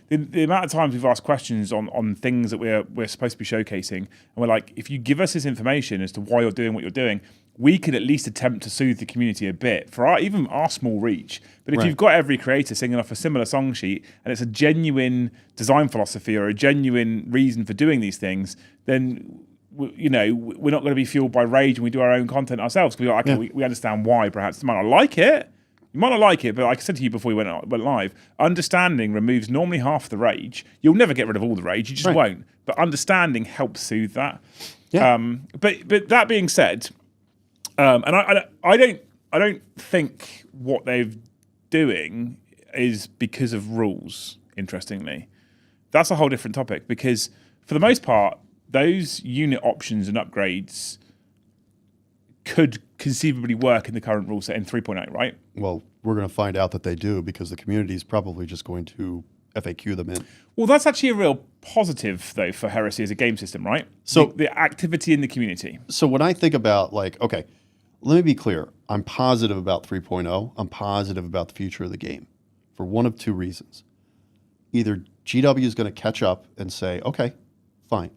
amount of times we've asked questions on things that we're supposed to be showcasing, and we're like, if you give us this information as to why you're doing what you're doing, we could at least attempt to soothe the community a bit for even our small reach. But if you've got every creator singing off a similar song sheet, and it's a genuine design philosophy or a genuine reason for doing these things, then we're not going to be fueled by rage when we do our own content ourselves. Because we understand why. Perhaps you might not like it. You might not like it, but like I said to you before we went live, understanding removes normally half the rage. You'll never get rid of all the rage. You just won't. But understanding helps soothe that. Yeah. But that being said. And I don't think what they're doing is because of rules, interestingly. That's a whole different topic, because for the most part, those unit options and upgrades could conceivably work in the current rule set in 3.8, right? Well, we're going to find out that they do, because the community is probably just going to FAQ them in. Well, that's actually a real positive, though, for Heresy as a game system, right? So the activity in the community. So when I think about, like, okay, let me be clear. I'm positive about 3.0. I'm positive about the future of the game for one of two reasons. Either GW is going to catch up and say, okay, fine.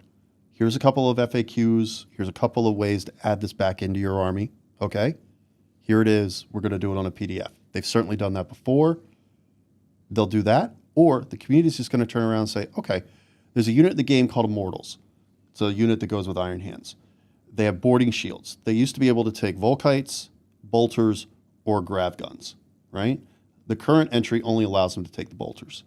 Here's a couple of FAQs. Here's a couple of ways to add this back into your army. Okay, here it is. We're going to do it on a PDF. They've certainly done that before. They'll do that. Or the community is just going to turn around and say, okay, there's a unit in the game called Immortals. It's a unit that goes with Iron Hands. They have boarding shields. They used to be able to take Volkites, Bolters, or Grav Guns, right? The current entry only allows them to take the Bolters.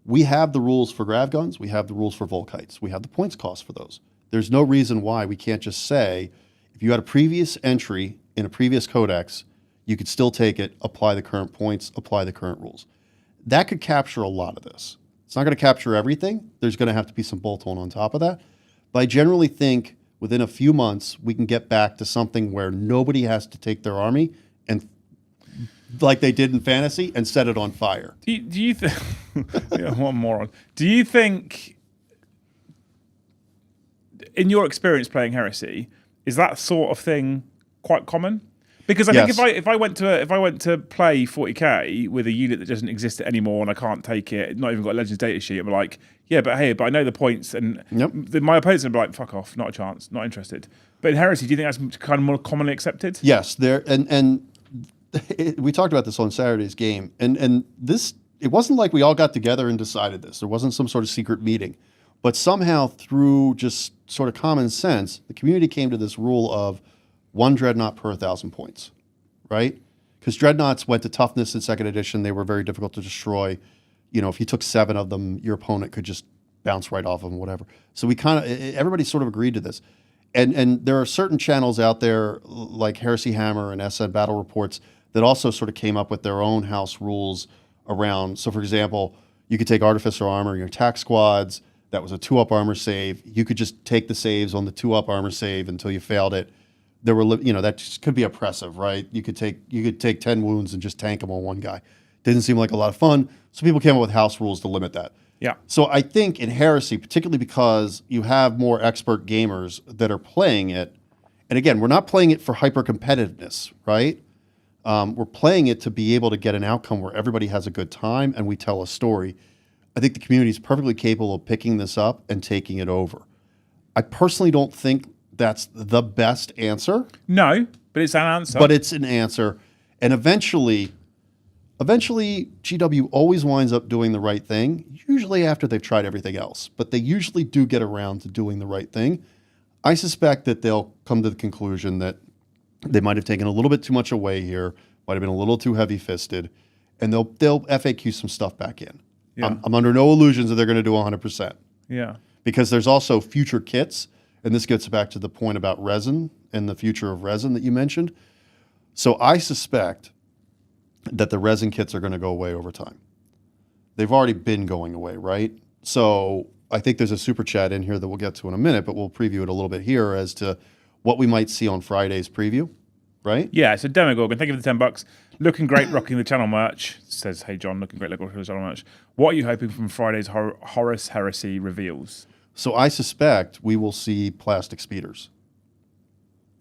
We have the rules for Grav Guns. We have the rules for Volkites. We have the points cost for those. There's no reason why we can't just say, if you had a previous entry in a previous codex, you could still take it, apply the current points, apply the current rules. That could capture a lot of this. It's not going to capture everything. There's going to have to be some bolt-on on top of that. But I generally think within a few months, we can get back to something where nobody has to take their army and, like they did in Fantasy, and set it on fire. Do you think? Yeah, one moron. Do you think, in your experience playing Heresy, is that sort of thing quite common? Because I Yes. think if I went to play 40k with a unit that doesn't exist anymore and I can't take it, not even got a Legends data sheet, I'm like, yeah, but hey, but I know the points, and Yep. my opponents would be like, fuck off, not a chance, not interested. But in Heresy, do you think that's kind of more commonly accepted? Yes, there and we talked about this on Saturday's game, and this, it wasn't like we all got together and decided this. There wasn't some sort of secret meeting, but somehow through just sort of common sense, the community came to this rule of 1 dreadnought per 1,000 points, right? Because dreadnoughts went to toughness in second edition; they were very difficult to destroy. You know, if you took 7 of them, your opponent could just bounce right off of them, whatever. So we kind of, everybody sort of agreed to this. And there are certain channels out there like Heresy Hammer and SN Battle Reports that also sort of came up with their own house rules around. So, for example, you could take Artificer Armor in your attack squads. That was a 2-up armor save. You could just take the saves on the 2-up armor save until you failed it. There were, that just could be oppressive, right? You could take 10 wounds and just tank them on one guy. Didn't seem like a lot of fun. So people came up with house rules to limit that. Yeah. So I think in Heresy, particularly because you have more expert gamers that are playing it, and again, we're not playing it for hyper competitiveness, right? We're playing it to be able to get an outcome where everybody has a good time and we tell a story. I think the community is perfectly capable of picking this up and taking it over. I personally don't think that's the best answer. No, but it's an answer. But it's an answer. And eventually, GW always winds up doing the right thing, usually after they've tried everything else. But they usually do get around to doing the right thing. I suspect that they'll come to the conclusion that they might have taken a little bit too much away here, might have been a little too heavy-fisted, and they'll FAQ some stuff back in. Yeah. I'm under no illusions that they're going to do 100%. Yeah. Because there's also future kits, and this gets back to the point about resin and the future of resin that you mentioned. So I suspect that the resin kits are going to go away over time. They've already been going away, right? So I think there's a super chat in here that we'll get to in a minute, but we'll preview it a little bit here as to what we might see on Friday's preview, right? Yeah, so Demogorgon, thank you for the $10. Looking great, rocking the channel merch. Says, hey John, looking great, rocking the channel merch. What are you hoping from Friday's Horus Heresy reveals? So I suspect we will see plastic speeders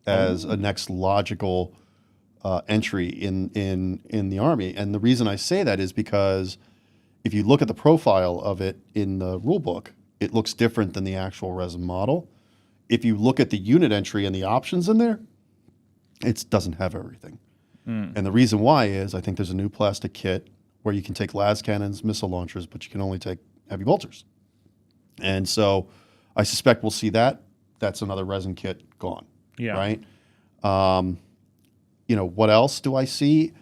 as a next logical entry in the army. And the reason I say that is because if you look at the profile of it in the rulebook, it looks different than the actual resin model. If you look at the unit entry and the options in there, it doesn't have everything. And the reason why is I think there's a new plastic kit where you can take las cannons, missile launchers, but you can only take heavy bolters. And so I suspect we'll see that. That's another resin kit gone. Yeah. Right? What else do I see?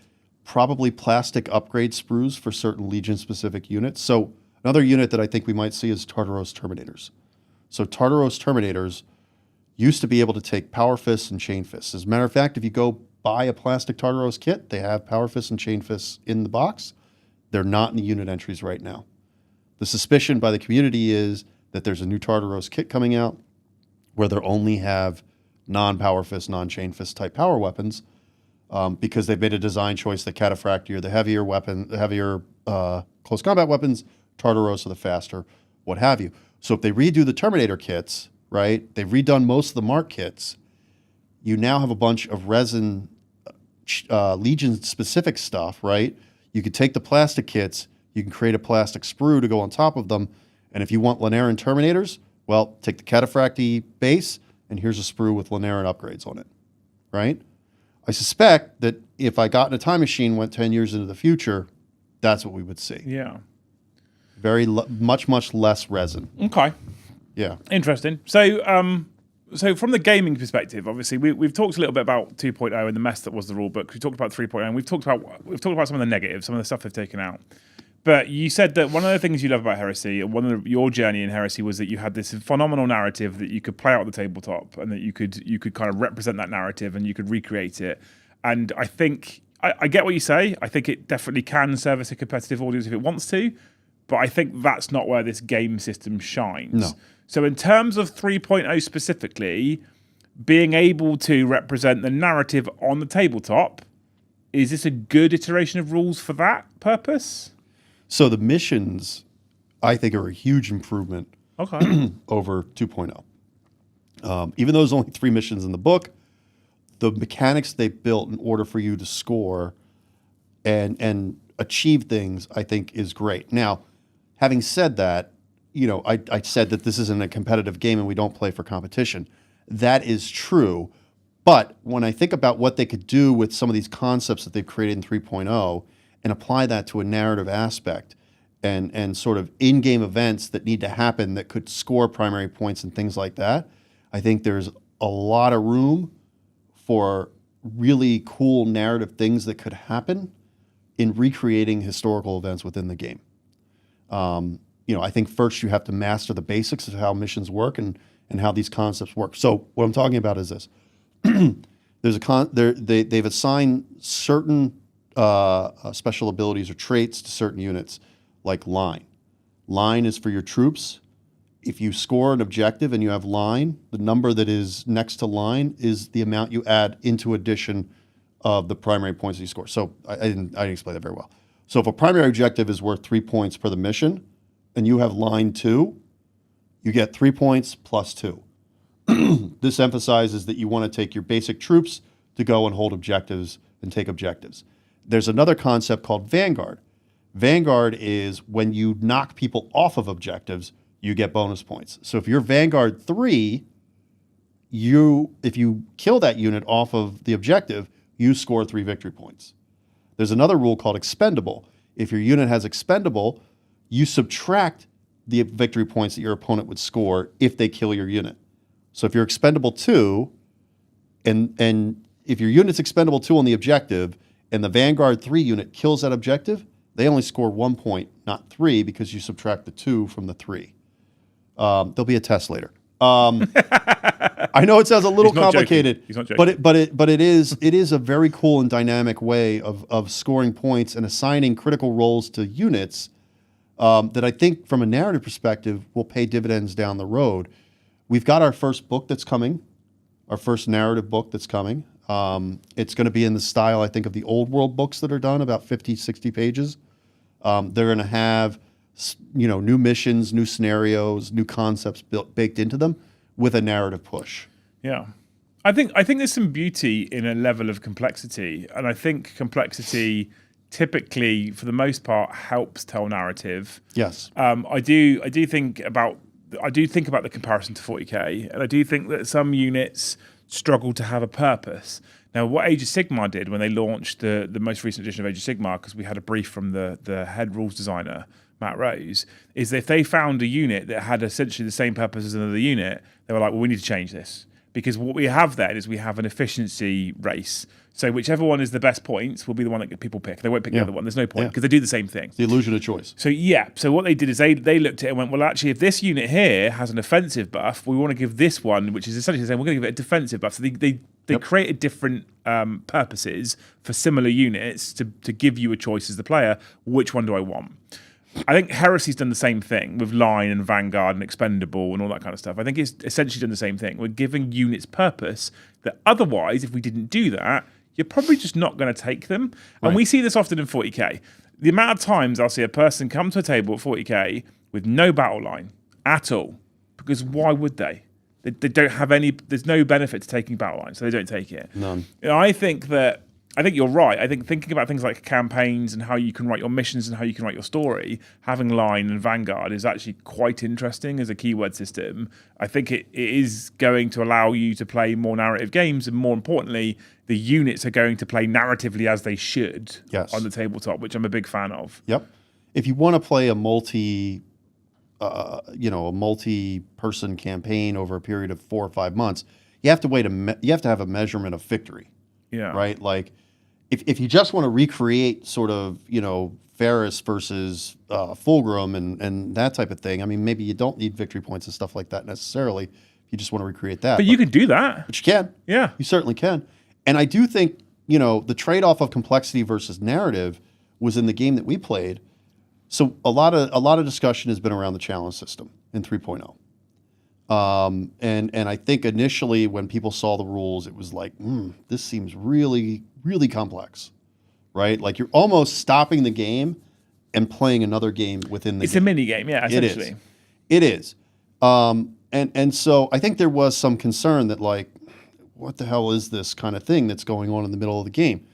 Probably plastic upgrade sprues for certain Legion-specific units. So another unit that I think we might see is Tartaros Terminators. So Tartaros Terminators used to be able to take Power Fists and Chain Fists. As a matter of fact, if you go buy a plastic Tartaros kit, they have Power Fists and Chain Fists in the box. They're not in the unit entries right now. The suspicion by the community is that there's a new Tartaros kit coming out where they'll only have non-Power Fist, non-Chain Fist type power weapons because they've made a design choice that Cataphractii are the heavier close combat weapons, Tartaros are the faster, what have you. So if they redo the Terminator kits, right, they've redone most of the Mark kits, you now have a bunch of resin Legion-specific stuff, right? You could take the plastic kits, you can create a plastic sprue to go on top of them, and if you want Linaran Terminators, well, take the Cataphractii base, and here's a sprue with Linaran upgrades on it, right? I suspect that if I got in a time machine, went 10 years into the future, that's what we would see. Yeah. Much less resin. Okay. Yeah. Interesting. So from the gaming perspective, obviously we've talked a little bit about 2.0 and the mess that was the rulebook. We talked about 3.0 and we've talked about some of the negatives, some of the stuff they've taken out. But you said that one of the things you love about Heresy, and your journey in Heresy, was that you had this phenomenal narrative that you could play out on the tabletop, and that you could kind of represent that narrative and you could recreate it. And I think I get what you say. I think it definitely can service a competitive audience if it wants to, but I think that's not where this game system shines. No. So in terms of 3.0 specifically, being able to represent the narrative on the tabletop, is this a good iteration of rules for that purpose? So the missions, I think, are a huge improvement Okay. over 2.0. Even though there's only 3 missions in the book, the mechanics they built in order for you to score and achieve things, I think is great. Now, having said that, I said that this isn't a competitive game and we don't play for competition. That is true. But when I think about what they could do with some of these concepts that they've created in 3.0 and apply that to a narrative aspect and sort of in-game events that need to happen that could score primary points and things like that, I think there's a lot of room for really cool narrative things that could happen in recreating historical events within the game. I think first you have to master the basics of how missions work and how these concepts work. So what I'm talking about is this. They've assigned certain special abilities or traits to certain units, like line. Line is for your troops. If you score an objective and you have line, the number that is next to line is the amount you add into addition of the primary points that you score. So I didn't explain that very well. So if a primary objective is worth 3 points per the mission, and you have line 2, you get 3 points plus 2. This emphasizes that you want to take your basic troops to go and hold objectives and take objectives. There's another concept called Vanguard. Vanguard is when you knock people off of objectives, you get bonus points. So if you're Vanguard 3, if you kill that unit off of the objective, you score 3 victory points. There's another rule called Expendable. If your unit has Expendable, you subtract the victory points that your opponent would score if they kill your unit. So if you're Expendable 2, and if your unit's Expendable 2 on the objective, and the Vanguard 3 unit kills that objective, they only score 1 point, not 3, because you subtract the 2 from the 3. There'll be a test later. I know it sounds a little complicated, He's not joking. but it is a very cool and dynamic way of scoring points and assigning critical roles to units that I think, from a narrative perspective, will pay dividends down the road. We've got our first book that's coming, our first narrative book that's coming. It's going to be in the style, I think, of the old world books that are done, about 50, 60 pages. They're going to have new missions, new scenarios, new concepts baked into them with a narrative push. Yeah. I think there's some beauty in a level of complexity, and I think complexity typically, for the most part, helps tell narrative. Yes. I do think about the comparison to 40k, and I do think that some units struggle to have a purpose. Now, what Age of Sigmar did when they launched the most recent edition of Age of Sigmar, because we had a brief from the head rules designer, Matt Rose, is that if they found a unit that had essentially the same purpose as another unit, they were like, well, we need to change this. Because what we have then is we have an efficiency race. So whichever one is the best points will be the one that people pick. They won't pick the other one. There's no point because they do the same thing. It's the illusion of choice. So so what they did is they looked at it and went, well, actually, if this unit here has an offensive buff, we want to give this one, which is essentially saying we're going to give it a defensive buff. So they created different purposes for similar units to give you a choice as the player. Which one do I want? I think Heresy's done the same thing with Line and Vanguard and Expendable and all that kind of stuff. I think it's essentially done the same thing. We're giving units purpose that otherwise, if we didn't do that, you're probably just not going to take them. Right. And we see this often in 40k. The amount of times I'll see a person come to a table at 40k with no battle line at all, because why would they? They don't have any. There's no benefit to taking battle line, so they don't take it. None. I think you're right. I think thinking about things like campaigns and how you can write your missions and how you can write your story, having Line and Vanguard is actually quite interesting as a keyword system. I think it is going to allow you to play more narrative games, and more importantly, the units are going to play narratively as they should on the tabletop, which I'm a big fan of. Yep. If you want to play a multi-person campaign over a period of 4 or 5 months, you have to you have to have a measurement of victory. Yeah. Right. Like, if you just want to recreate sort of Ferris versus Fulgrim and that type of thing, I mean, maybe you don't need victory points and stuff like that necessarily. If you just want to recreate that, but you can do that. But you can. Yeah. You certainly can. And I do think the trade-off of complexity versus narrative was in the game that we played. So a lot of discussion has been around the challenge system in 3.0. And I think initially when people saw the rules, it was like, this seems really, really complex, right? Like you're almost stopping the game and playing another game within the game. It's a mini game, yeah, essentially. It is. And so I think there was some concern that, like, what the hell is this kind of thing that's going on in the middle of the game?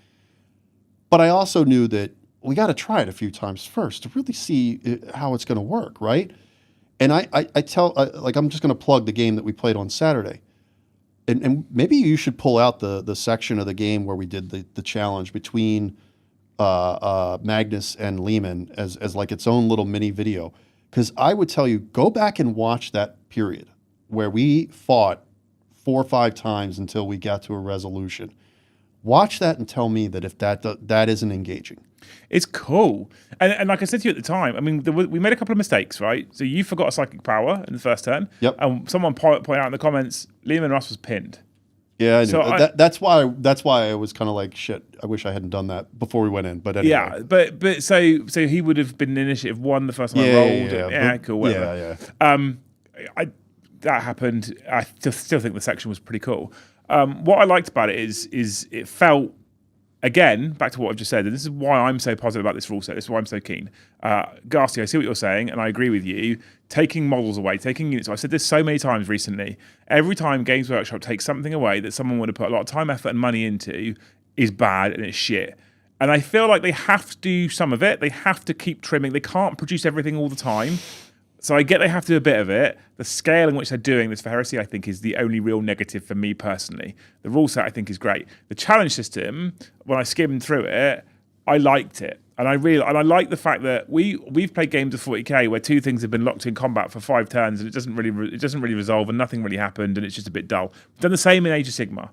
But I also knew that we got to try it a few times first to really see how it's going to work, right? And I tell, like, I'm just going to plug the game that we played on Saturday. And maybe you should pull out the section of the game where we did the challenge between Magnus and Lehman as like its own little mini video. Because I would tell you, go back and watch that period where we fought 4 or 5 times until we got to a resolution. Watch that and tell me that if that isn't engaging. It's cool. And like I said to you at the time, I mean, we made a couple of mistakes, right? So you forgot a psychic power in the first turn. Yep. And someone pointed out in the comments, Lehman Russ was pinned. Yeah, I knew. So that's why I was kind of like, shit, I wish I hadn't done that before we went in. But anyway. Yeah, but so he would have been initiative 1 the first time I rolled. Yeah, cool, whatever. Yeah. That happened. I still think the section was pretty cool. What I liked about it is it felt, again, back to what I've just said, and this is why I'm so positive about this rule set, this is why I'm so keen. Garcia, I see what you're saying, and I agree with you. Taking models away, taking units away. I've said this so many times recently. Every time Games Workshop takes something away that someone would have put a lot of time, effort, and money into is bad and it's shit. And I feel like they have to do some of it. They have to keep trimming. They can't produce everything all the time. So I get they have to do a bit of it. The scale in which they're doing this for Heresy, I think, is the only real negative for me personally. The rule set, I think, is great. The challenge system, when I skimmed through it, I liked it. And I like the fact that we've played games of 40k where 2 things have been locked in combat for 5 turns and it doesn't really resolve and nothing really happened and it's just a bit dull. We've done the same in Age of Sigmar.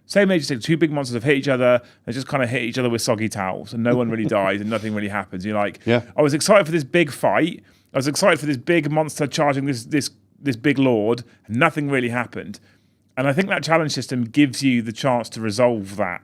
Same Age of Sigmar. 2 big monsters have hit each other. They just kind of hit each other with soggy towels and no one really dies and nothing really happens. You're like, yeah. I was excited for this big fight. I was excited for this big monster charging this big lord, and nothing really happened. And I think that challenge system gives you the chance to resolve that.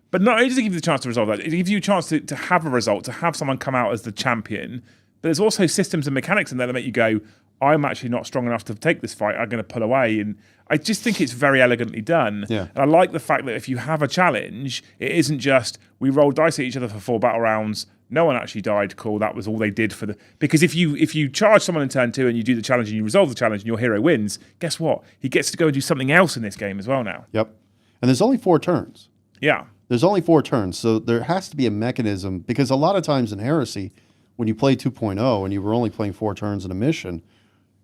But not only does it give you the chance to resolve that, it gives you a chance to have a result, to have someone come out as the champion. But there's also systems and mechanics in there that make you go, I'm actually not strong enough to take this fight, I'm going to pull away. And I just think it's very elegantly done. Yeah. And I like the fact that if you have a challenge, it isn't just, we roll dice at each other for 4 battle rounds, no one actually died, cool, that was all they did for the... Because if you charge someone in turn 2 and you do the challenge and you resolve the challenge and your hero wins, guess what? He gets to go and do something else in this game as well now. Yep. And there's only 4 turns. Yeah. There's only 4 turns, so there has to be a mechanism, because a lot of times in Heresy, when you play 2.0 and you were only playing 4 turns in a mission,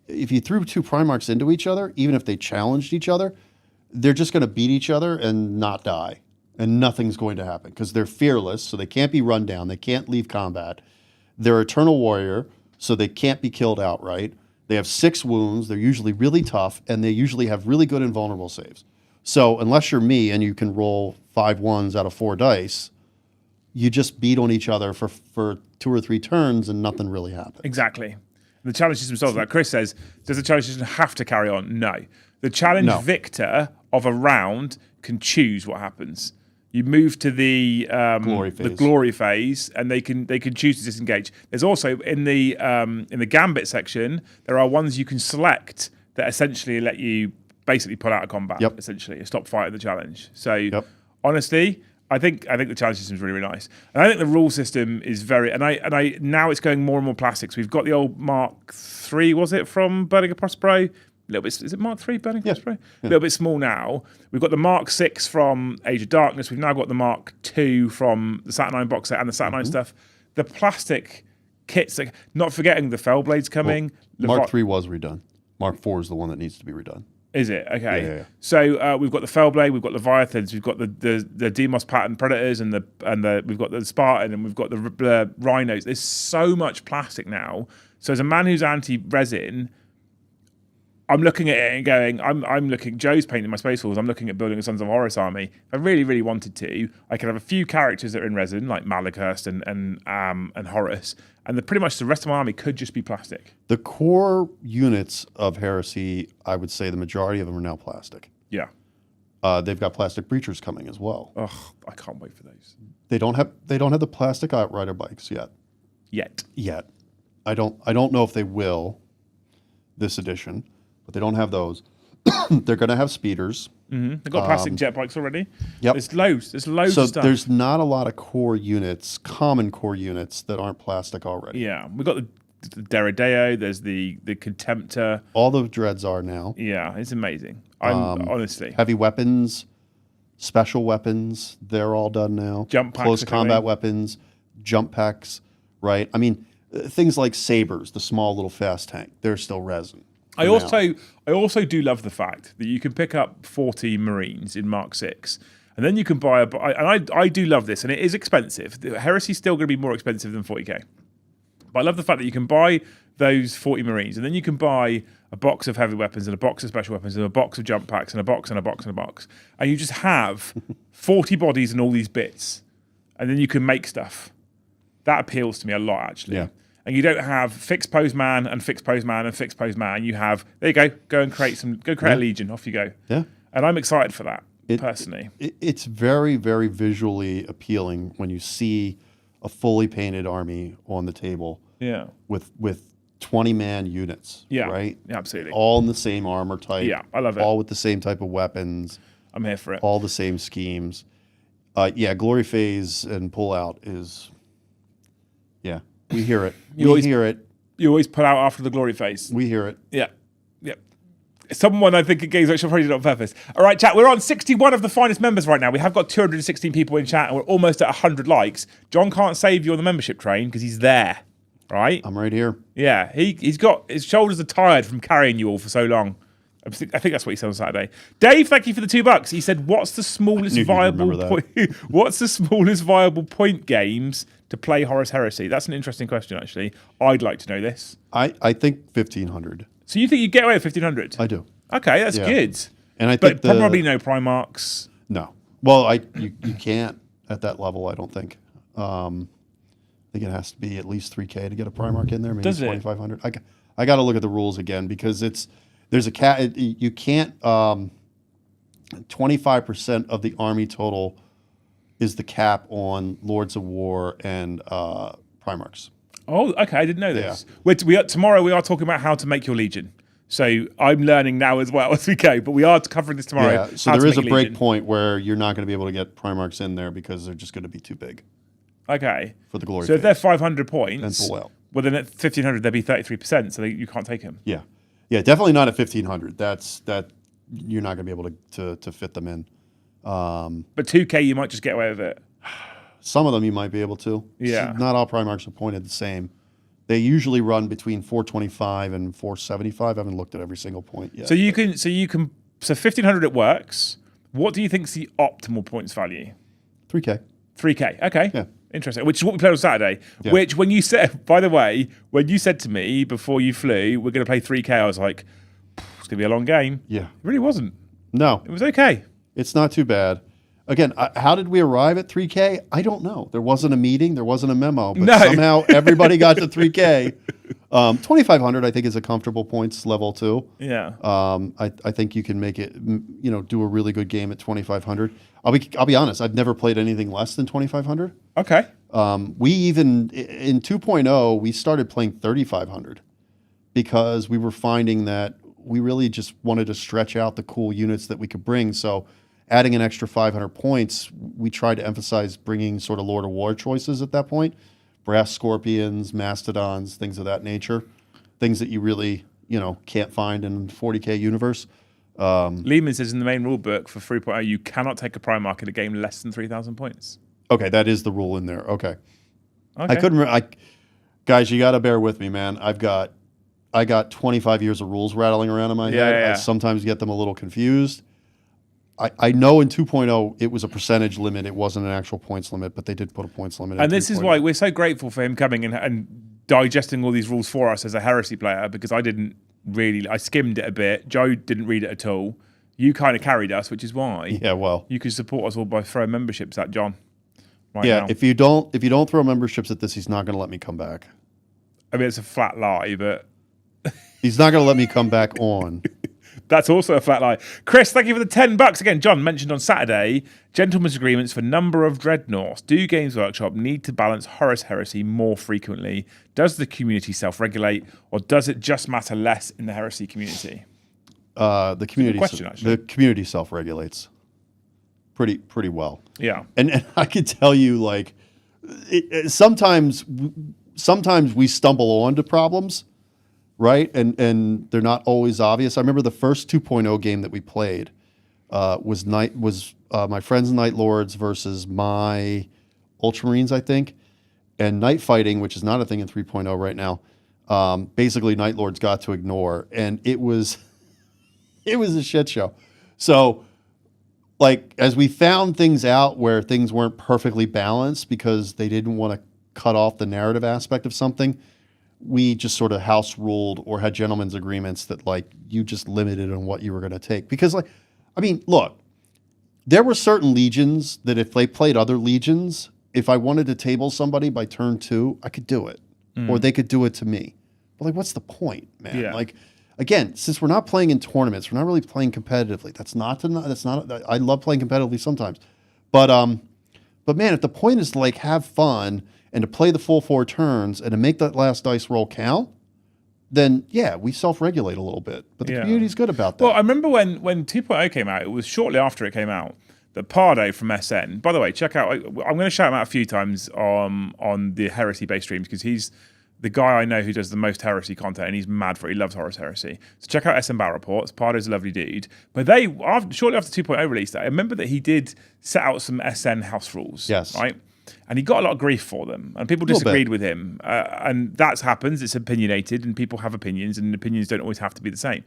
if you threw 2 Primarchs into each other, even if they challenged each other, they're just going to beat each other and not die. And nothing's going to happen because they're fearless, so they can't be run down. They can't leave combat. They're Eternal Warrior, so they can't be killed outright. They have 6 wounds. They're usually really tough, and they usually have really good invulnerable saves. So unless you're me and you can roll 5 1s out of 4 dice, you just beat on each other for 2 or 3 turns and nothing really happens. Exactly. The challenge system solves that. Chris says, does the challenge system have to carry on? No. The challenge victor of a round can choose what happens. You move to the glory phase, and they can choose to disengage. There's also in the gambit section, there are ones you can select that essentially let you basically pull out of combat. Yep. Essentially, stop fighting the challenge. So honestly, I think the challenge system is really, really nice, and I think the rule system is very. And I now it's going more and more plastics. We've got the old Mark III, was it from Burning of Prospero? A little bit, is it Mark III Burning Prospero? A little bit small now. We've got the Mark VI from Age of Darkness. We've now got the Mark II from the Saturnine box set and the Saturnine stuff. The plastic kits, like, not forgetting the Fellblades coming. Well, Mark III was redone. Mark IV is the one that needs to be redone. Is it? Okay. Yeah. So we've got the Fellblade, we've got Leviathans, we've got the Demos pattern Predators, and we've got the Spartan, and we've got the Rhinos. There's so much plastic now. So as a man who's anti-resin, I'm looking at it and going, I'm looking, Joe's painting my Space Force, I'm looking at building a Sons of Horus army. If I really, really wanted to, I could have a few characters that are in resin, like Malakhurst and Horus, and pretty much the rest of my army could just be plastic. The core units of Heresy, I would say the majority of them are now plastic. Yeah. They've got plastic breachers coming as well. Oh, I can't wait for those. They don't have the plastic Outrider bikes yet. Yet. I don't know if they will this edition. But they don't have those. They're going to have speeders. Mm-hmm. They've got plastic jet bikes already. Yep. There's loads of stuff. So there's not a lot of core units, common core units, that aren't plastic already. Yeah. We've got the Deredeo. There's the Contemptor. All the dreads are now. Yeah, it's amazing. Honestly. Heavy weapons. special weapons, they're all done now. Jump packs close are combat coming. weapons, jump packs, right? I mean, things like sabers, the small little fast tank, they're still resin. I for now. also do love the fact that you can pick up 40 Marines in Mark 6, and then you can buy I do love this, and it is expensive. The Heresy's still going to be more expensive than 40k. But I love the fact that you can buy those 40 Marines, and then you can buy a box of heavy weapons and a box of special weapons and a box of jump packs and a box and a box and a box. And you just have 40 bodies and all these bits. And then you can make stuff. That appeals to me a lot, actually. Yeah. And you don't have fixed pose man and fixed pose man and fixed pose man. You have, there you go and create a legion. Off you go. Yeah. And I'm excited for that, personally. It's very, very visually appealing when you see a fully painted army on the table. Yeah. With 20-man units. Yeah. Right? Yeah, absolutely. All in the same armor type. Yeah, I love it. All with the same type of weapons. I'm here for it. All the same schemes. Glory phase and pull out is, we hear it. We hear it. You always pull out after the glory phase. We hear it. Yeah. Yep. Someone, I think, at Games Workshop probably did it on purpose. All right, chat, we're on 61 of the finest members right now. We have got 216 people in chat, and we're almost at 100 likes. John can't save you on the membership train because he's there, right? I'm right here. Yeah, he's got, his shoulders are tired from carrying you all for so long. I think that's what he said on Saturday. Dave, thank you for the $2. He said, "What's the smallest viable point? What's the smallest viable point games to play Horus Heresy?" That's an interesting question, actually. I'd like to know this. I think 1,500. So you think you'd get away with 1,500? I do. Okay, that's good. And I think but probably no Primarchs. No. Well, you can't at that level. I don't think. I think it has to be at least 3K to get a Primarch in there. Maybe 2,500. I got to look at the rules again because there's a cat. You can't. 25% of the army total is the cap on Lords of War and Primarchs. Oh, okay. I didn't know this. Yeah. Tomorrow we are talking about how to make your Legion. So I'm learning now as well as we go. But we are covering this tomorrow. Yeah. So there is a break point where you're not going to be able to get Primarchs in there because they're just going to be too big. Okay. For the glory. So if they're 500 points, and pull out. Well, then at 1,500 they'd be 33%. So you can't take them. Yeah. Yeah, definitely not at 1,500. That you're not going to be able to fit them in. But 2K, you might just get away with it. Some of them you might be able to. Yeah. Not all Primarchs are pointed the same. They usually run between 425 and 475. I haven't looked at every single point yet. So 1,500 it works. What do you think is the optimal points value? 3K. 3K. Okay. Yeah. Interesting. Which is what we played on Saturday. Yeah. Which, when you said, by the way, when you said to me before you flew, we're going to play 3K, I was like, it's going to be a long game. Yeah. It really wasn't. No. It was okay. It's not too bad. Again, how did we arrive at 3K? I don't know. There wasn't a meeting. There wasn't a memo. But somehow everybody got to 3K. 2,500, I think, is a comfortable points level, too. Yeah. I think you can make it, do a really good game at 2,500. I'll be honest. I've never played anything less than 2,500. Okay. We even, in 2.0, we started playing 3,500 because we were finding that we really just wanted to stretch out the cool units that we could bring. So adding an extra 500 points, we tried to emphasize bringing sort of Lord of War choices at that point. Brass Scorpions, Mastodons, things of that nature. Things that you really, can't find in 40K universe. Lehman says in the main rule book for 3.0, you cannot take a Primarch in a game less than 3,000 points. Okay, that is the rule in there. Okay. I couldn't remember. Guys, you got to bear with me, man. I got 25 years of rules rattling around in my head. Yeah. I sometimes get them a little confused. I know in 2.0 it was a percentage limit. It wasn't an actual points limit, but they did put a points limit. And this is why we're so grateful for him coming and digesting all these rules for us as a Heresy player, because I skimmed it a bit. Joe didn't read it at all. You kind of carried us, which is why you can support us all by throwing memberships at John. Now. If you don't throw memberships at this, he's not going to let me come back. I mean, it's a flat lie, but he's not going to let me come back on. That's also a flat lie. Chris, thank you for the $10. Again, John mentioned on Saturday, gentlemen's agreements for number of dreadnoughts. Do Games Workshop need to balance Horus Heresy more frequently? Does the community self-regulate, or does it just matter less in the Heresy community? The community self-regulates pretty well. Yeah. And I can tell you, sometimes we stumble onto problems, right? And they're not always obvious. I remember the first 2.0 game that we played. was my friends Night Lords versus my Ultramarines, I think, and Night Fighting, which is not a thing in 3.0 right now. Basically, Night Lords got to ignore, and it was a shit show. So, like, as we found things out where things weren't perfectly balanced because they didn't want to cut off the narrative aspect of something, we just sort of house ruled or had gentlemen's agreements that, like, you just limited on what you were going to take. Because, like, I mean, look, there were certain legions that if they played other legions, if I wanted to table somebody by turn 2, I could do it. Or they could do it to me. But, like, what's the point, man? Yeah. Like, again, since we're not playing in tournaments, we're not really playing competitively. I love playing competitively sometimes. But man, if the point is to, like, have fun and to play the full 4 turns and to make that last dice roll count, then yeah, we self-regulate a little bit. But the community's good about that. Well, I remember when 2.0 came out, it was shortly after it came out, that Pardo from SN, by the way, check out, I'm going to shout him out a few times on the Heresy-based streams, because he's the guy I know who does the most Heresy content, and he's mad for it. He loves Horus Heresy. So check out SN Battle Reports. Pardo's a lovely dude. But shortly after 2.0 released, I remember that he did set out some SN house rules. Yes. Right? And he got a lot of grief for them, and people disagreed with him. And that happens. It's opinionated, and people have opinions, and opinions don't always have to be the same.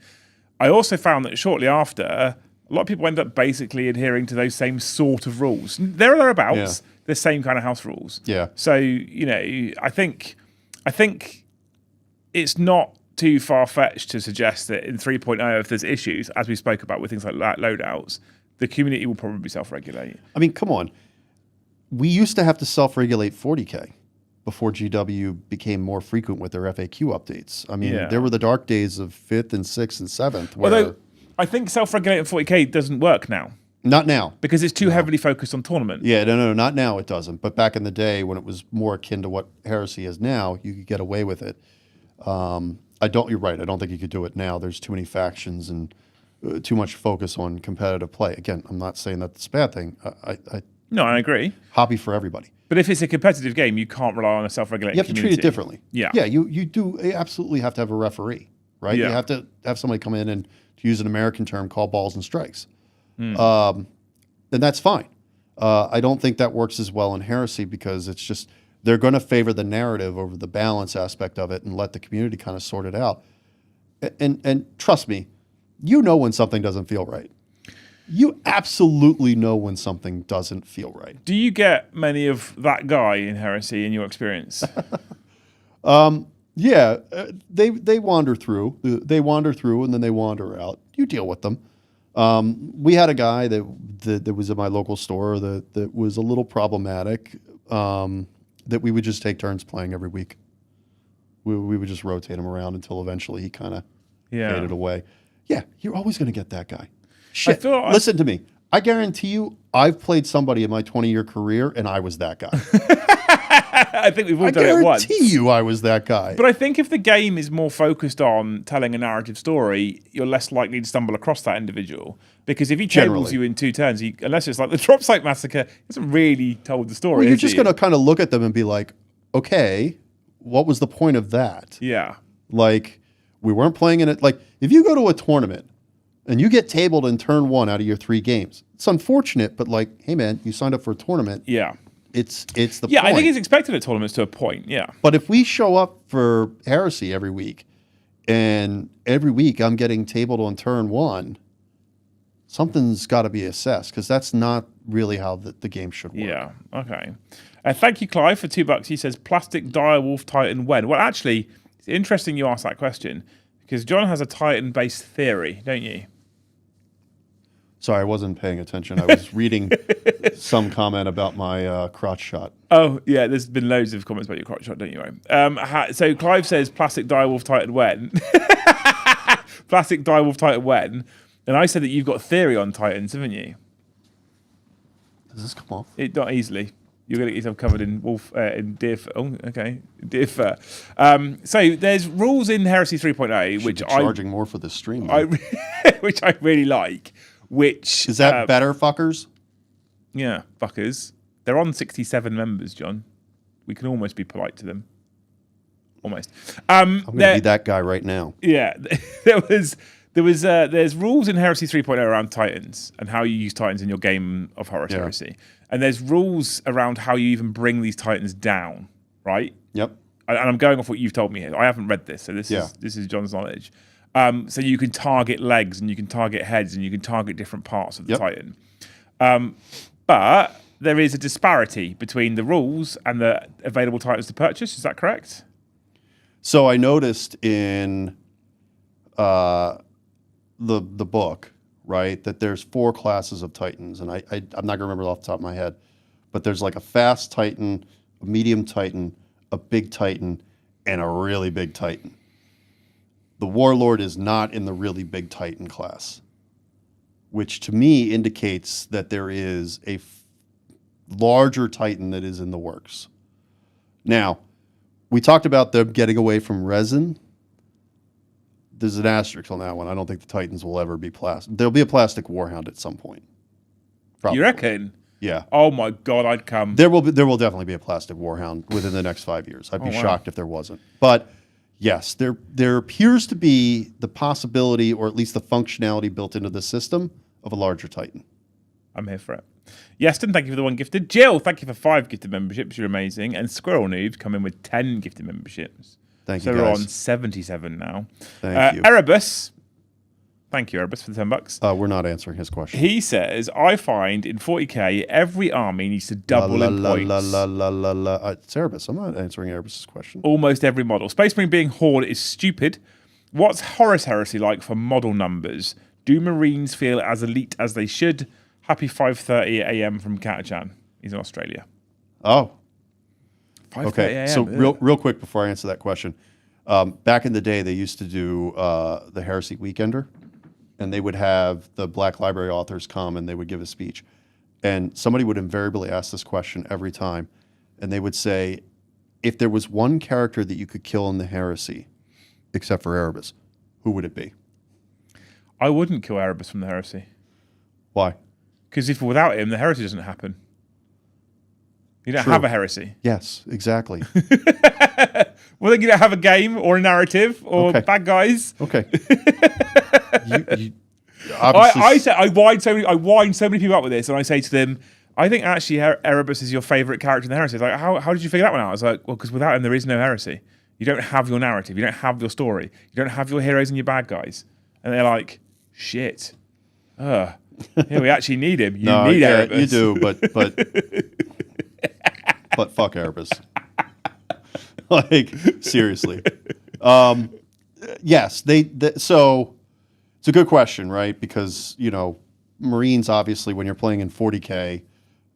I also found that shortly after, a lot of people end up basically adhering to those same sort of rules. There or thereabouts, the same kind of house rules. Yeah. So, you know, I think it's not too far-fetched to suggest that in 3.0, if there's issues, as we spoke about with things like loadouts, the community will probably self-regulate. I mean, come on. We used to have to self-regulate 40K before GW became more frequent with their FAQ updates. I mean, there were the dark days of 5th and 6th and 7th. Although, I think self-regulating 40K doesn't work now. Not now. Because it's too heavily focused on tournament. Yeah, no, not now it doesn't. But back in the day when it was more akin to what Heresy is now, you could get away with it. You're right. I don't think you could do it now. There's too many factions and too much focus on competitive play. Again, I'm not saying that's a bad thing. No, I agree. Happy for everybody. But if it's a competitive game, you can't rely on a self-regulating community. You have to treat it differently. Yeah. Yeah, you absolutely have to have a referee, right? Yeah. You have to have somebody come in and, to use an American term, call balls and strikes. Then that's fine. I don't think that works as well in Heresy because it's just, they're going to favor the narrative over the balance aspect of it and let the community kind of sort it out. And trust me, you know when something doesn't feel right. You absolutely know when something doesn't feel right. Do you get many of that guy in Heresy in your experience? Yeah, they wander through. They wander through and then they wander out. You deal with them. We had a guy that was at my local store that was a little problematic, that we would just take turns playing every week. We would just rotate him around until eventually he kind of faded away. Yeah, you're always going to get that guy. Shit, listen to me. I guarantee you, I've played somebody in my 20-year career, and I was that guy. I think we've all done it once. I guarantee you I was that guy. But I think if the game is more focused on telling a narrative story, you're less likely to stumble across that individual. Because if he tables you in 2 turns, unless it's like the Drop Site Massacre, he hasn't really told the story. Well, you're just going to kind of look at them and be like, okay, what was the point of that? Yeah. Like, we weren't playing in it. Like, if you go to a tournament, and you get tabled in turn 1 out of your 3 games. It's unfortunate, but like, hey man, you signed up for a tournament. Yeah. It's the point. Yeah, I think it's expected at tournaments to a point, yeah. But if we show up for Heresy every week, and every week I'm getting tabled on turn 1, something's got to be assessed, because that's not really how the game should work. Yeah, okay. Thank you, Clive, for $2. He says, plastic direwolf Titan when? Well, actually, it's interesting you asked that question, because John has a Titan-based theory, don't you? Sorry, I wasn't paying attention. I was reading some comment about my crotch shot. Oh, yeah, there's been loads of comments about your crotch shot, don't you worry. So Clive says, plastic direwolf Titan when? Plastic direwolf Titan when? And I said that you've got a theory on Titans, haven't you? Does this come off? Not easily. You're going to get yourself covered in in deer fur. Oh, okay, deer fur. So there's rules in Heresy 3.0, which charging more for the stream. Which I really like. Which is that better, fuckers? Yeah, fuckers. They're on 67 members, John. We can almost be polite to them. Almost. I'm going to be that guy right now. Yeah, there's rules in Heresy 3.0 around Titans and how you use Titans in your game of Horus Heresy, and there's rules around how you even bring these Titans down, right? Yep. And I'm going off what you've told me here. I haven't read this, so this is John's knowledge. So you can target legs and you can target heads and you can target different parts of the Titan. But there is a disparity between the rules and the available Titans to purchase. Is that correct? So I noticed in the book, right, that there's 4 classes of Titans, and I'm not gonna remember off the top of my head, but there's like a fast Titan, a medium Titan, a big Titan, and a really big Titan. The Warlord is not in the really big Titan class, which to me indicates that there is a larger Titan that is in the works. Now, we talked about them getting away from resin. There's an asterisk on that one. I don't think the Titans will ever be plastic. There'll be a plastic Warhound at some point. Probably. You reckon? Yeah. Oh my God, I'd come. There will definitely be a plastic Warhound within the next 5 years. I'd be shocked if there wasn't. But yes, there appears to be the possibility, or at least the functionality built into the system, of a larger Titan. I'm here for it. Yeston, thank you for the 1 gifted. Jill, thank you for 5 gifted memberships. You're amazing. And Squirrel Noobs come in with 10 gifted memberships. Thank you, So we're guys. on 77 now. Thank you. Erebus, thank you, Erebus, for the $10. We're not answering his question. He says, I find in 40k, every army needs to double in points. It's Erebus. I'm not answering Erebus's question. Almost every model. Space Marine being Horde is stupid. What's Horus Heresy like for model numbers? Do Marines feel as elite as they should? Happy 5:30 a.m. from Katachan. He's in Australia. Oh. 5:30 Okay. a.m. So real quick before I answer that question. Back in the day, they used to do the Heresy Weekender, and they would have the Black Library authors come and they would give a speech. And somebody would invariably ask this question every time. And they would say, if there was one character that you could kill in the Heresy, except for Erebus, who would it be? I wouldn't kill Erebus from the Heresy. Why? Because if without him, the Heresy doesn't happen. You don't True. have a Heresy. Yes, exactly. Well, then you don't have a game or a narrative or bad guys. Okay. you I wind so many people up with this, and I say to them, I think actually Erebus is your favourite character in the Heresy. It's like, how did you figure that one out? I was like, well, because without him, there is no Heresy. You don't have your narrative. You don't have your story. You don't have your heroes and your bad guys. And they're like, shit. Yeah, we actually need him. You need Erebus. You do, but fuck Erebus. Like, seriously. Yes, so it's a good question, right? Because, Marines, obviously, when you're playing in 40K,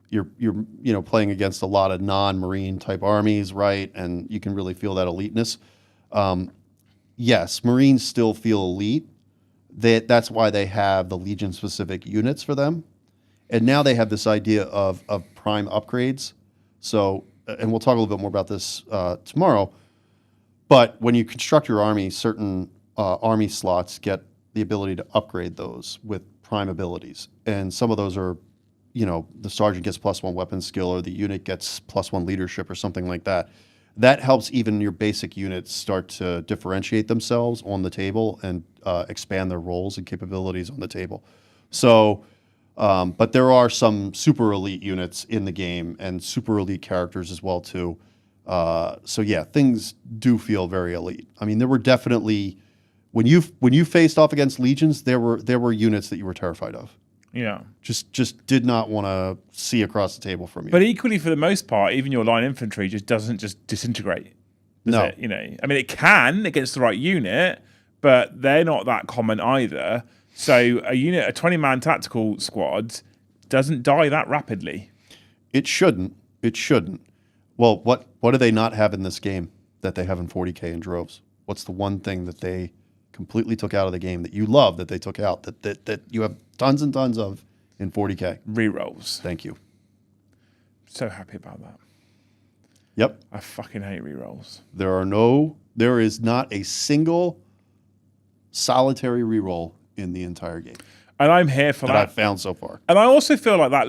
you're playing against a lot of non-Marine type armies, right? And you can really feel that eliteness. Yes, Marines still feel elite. That's why they have the Legion-specific units for them. And now they have this idea of prime upgrades. So, and we'll talk a little bit more about this tomorrow, but when you construct your army, certain army slots get the ability to upgrade those with prime abilities. And some of those are, the sergeant gets +1 weapon skill, or the unit gets +1 leadership, or something like that. That helps even your basic units start to differentiate themselves on the table and expand their roles and capabilities on the table. So, but there are some super elite units in the game and super elite characters as well too. So yeah, things do feel very elite. I mean, there were definitely when you faced off against legions, there were units that you were terrified of. Yeah. Just did not want to see across the table from you. But equally, for the most part, even your line infantry doesn't disintegrate. Does it? I mean, it can against the right unit, but they're not that common either. So a 20-man tactical squad doesn't die that rapidly. It shouldn't. Well, what do they not have in this game that they have in 40K in droves? What's the one thing that they completely took out of the game that you love that they took out that you have tons and tons of in 40K? Rerolls. Thank you. So happy about that. Yep. I fucking hate rerolls. There is not a single solitary reroll in the entire game. And I'm here for that. I've found so far. And I also feel like that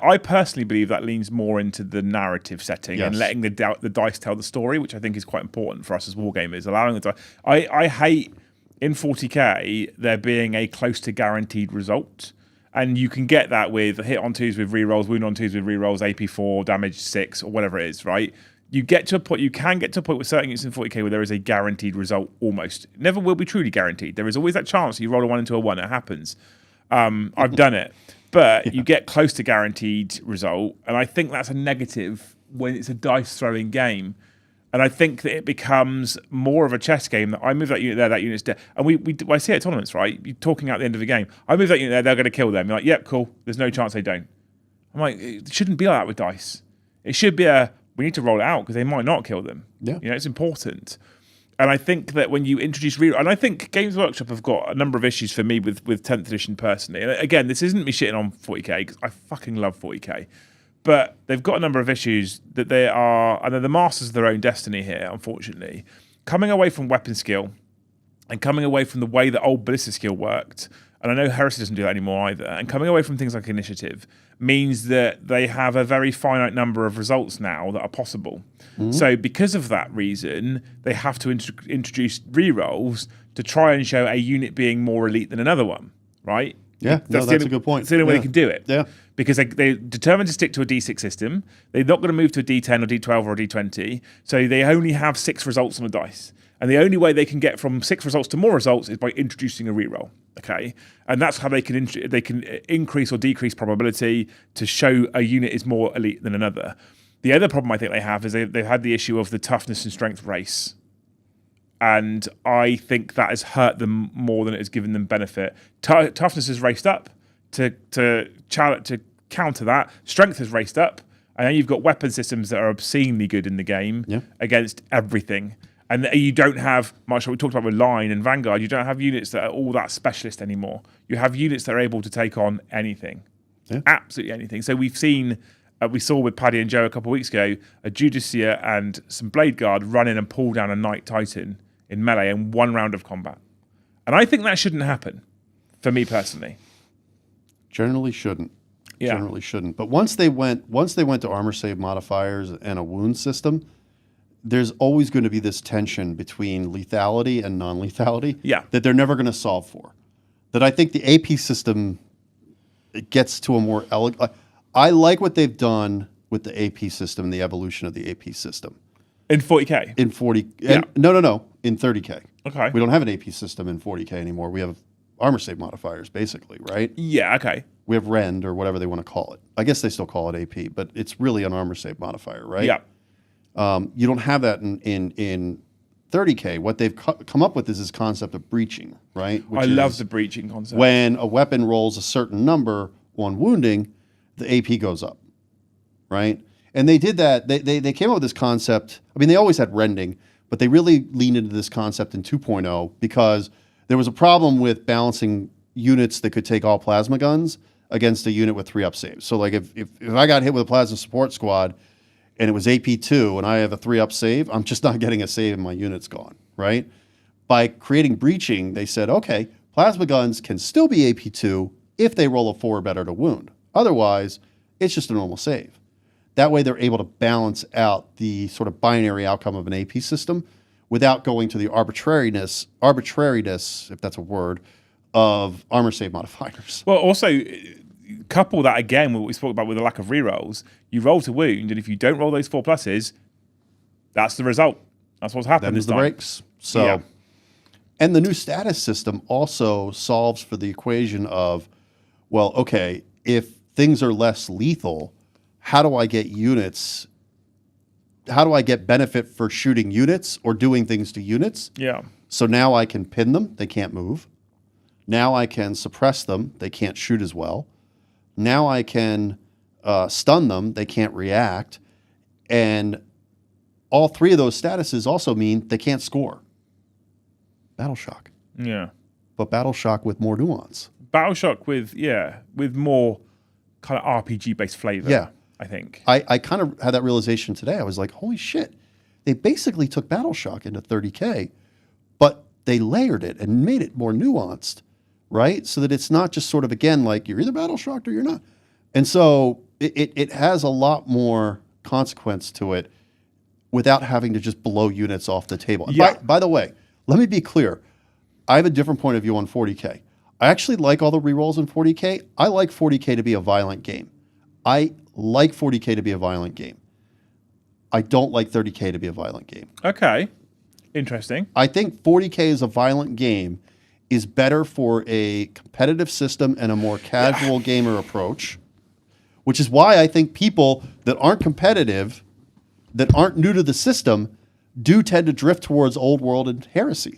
I personally believe that leans more into the narrative setting and letting the dice tell the story, which I think is quite important for us as wargamers. Allowing the dice. I hate in 40k there being a close to guaranteed result. And you can get that with hit on 2s with rerolls, wound on 2s with rerolls, AP 4, damage 6, or whatever it is, right? You can get to a point with certain units in 40k where there is a guaranteed result almost. It never will be truly guaranteed. There is always that chance you roll a 1 into a 1. It happens. I've done it. But you get close to guaranteed result. And I think that's a negative when it's a dice throwing game. And I think that it becomes more of a chess game that I move that unit there, that unit's dead. And I see it at tournaments, right? You're talking at the end of the game. I move that unit there, they're going to kill them. You're like, yep, cool. There's no chance they don't. I'm like, it shouldn't be like that with dice. It should be we need to roll it out because they might not kill them. Yeah. It's important. And I think that when you introduce reroll, and I think Games Workshop have got a number of issues for me with 10th edition personally. And again, this isn't me shitting on 40k because I fucking love 40k. But they've got a number of issues that they're the masters of their own destiny here, unfortunately. Coming away from weapon skill and coming away from the way that old ballista skill worked, and I know Heresy doesn't do that anymore either, and coming away from things like initiative means that they have a very finite number of results now that are possible. Mm-hmm. So because of that reason, they have to introduce rerolls to try and show a unit being more elite than another one, right? Yeah, that's a good point. It's the only way they can do it. Yeah. Because they're determined to stick to a D6 system. They're not going to move to a D10 or D12 or a D20. So they only have 6 results on the dice. And the only way they can get from 6 results to more results is by introducing a reroll. Okay? And that's how they can increase or decrease probability to show a unit is more elite than another. The other problem I think they have is they've had the issue of the toughness and strength race. And I think that has hurt them more than it has given them benefit. Toughness has raced up to counter that. Strength has raced up, and then you've got weapon systems that are obscenely good in the game against everything. And you don't have much. We talked about with Line and Vanguard. You don't have units that are all that specialist anymore. You have units that are able to take on anything, absolutely anything. So we saw with Paddy and Joe a couple of weeks ago a Judicia and some Blade Guard run in and pull down a Knight Titan in melee in 1 round of combat. And I think that shouldn't happen, for me personally. Generally shouldn't. Yeah. Generally shouldn't. But once they went to armor save modifiers and a wound system, there's always going to be this tension between lethality and non-lethality that they're never going to solve for. That I think the AP system gets to a more elegant... I like what they've done with the AP system, the evolution of the AP system. In 40k? In 40... No. In 30k. Okay. We don't have an AP system in 40k anymore. We have armor save modifiers, basically, right? Yeah, okay. We have rend or whatever they want to call it. I guess they still call it AP, but it's really an armor save modifier, right? Yeah. You don't have that in 30k. What they've come up with is this concept of breaching, right? I love the breaching concept. When a weapon rolls a certain number on wounding, the AP goes up, right? And they did that. They came up with this concept. I mean, they always had rending, but they really leaned into this concept in 2.0 because there was a problem with balancing units that could take all plasma guns against a unit with 3-up saves. So like if I got hit with a plasma support squad and it was AP2 and I have a 3-up save, I'm just not getting a save and my unit's gone, right? By creating breaching, they said, okay, plasma guns can still be AP2 if they roll a 4 or better to wound. Otherwise, it's just a normal save. That way they're able to balance out the sort of binary outcome of an AP system without going to the arbitrariness, if that's a word, of armor save modifiers. Well, also, couple that again with what we spoke about with the lack of rerolls. You roll to wound, and if you don't roll those 4 pluses, that's the result. That's what's happened this the time. breaks. So, and the new status system also solves for the equation of, well, okay, if things are less lethal, how do I get units? How do I get benefit for shooting units or doing things to units? Yeah. So now I can pin them. They can't move. Now I can suppress them. They can't shoot as well. Now I can stun them. They can't react. And all 3 of those statuses also mean they can't score. Battle shock. Yeah. But battle shock with more nuance. Battle shock with more kind of RPG-based flavor. Yeah. I think. I kind of had that realization today. I was like, holy shit. They basically took battle shock into 30K, but they layered it and made it more nuanced, right? So that it's not just sort of, again, like you're either battle shocked or you're not. And so it has a lot more consequence to it without having to just blow units off the table. Yeah. By the way, let me be clear. I have a different point of view on 40K. I actually like all the rerolls in 40K. I like 40K to be a violent game. I like 40K to be a violent game. I don't like 30K to be a violent game. Okay. Interesting. I think 40K as a violent game is better for a competitive system and a more casual gamer approach, which is why I think people that aren't competitive, that aren't new to the system, do tend to drift towards Old World and Heresy.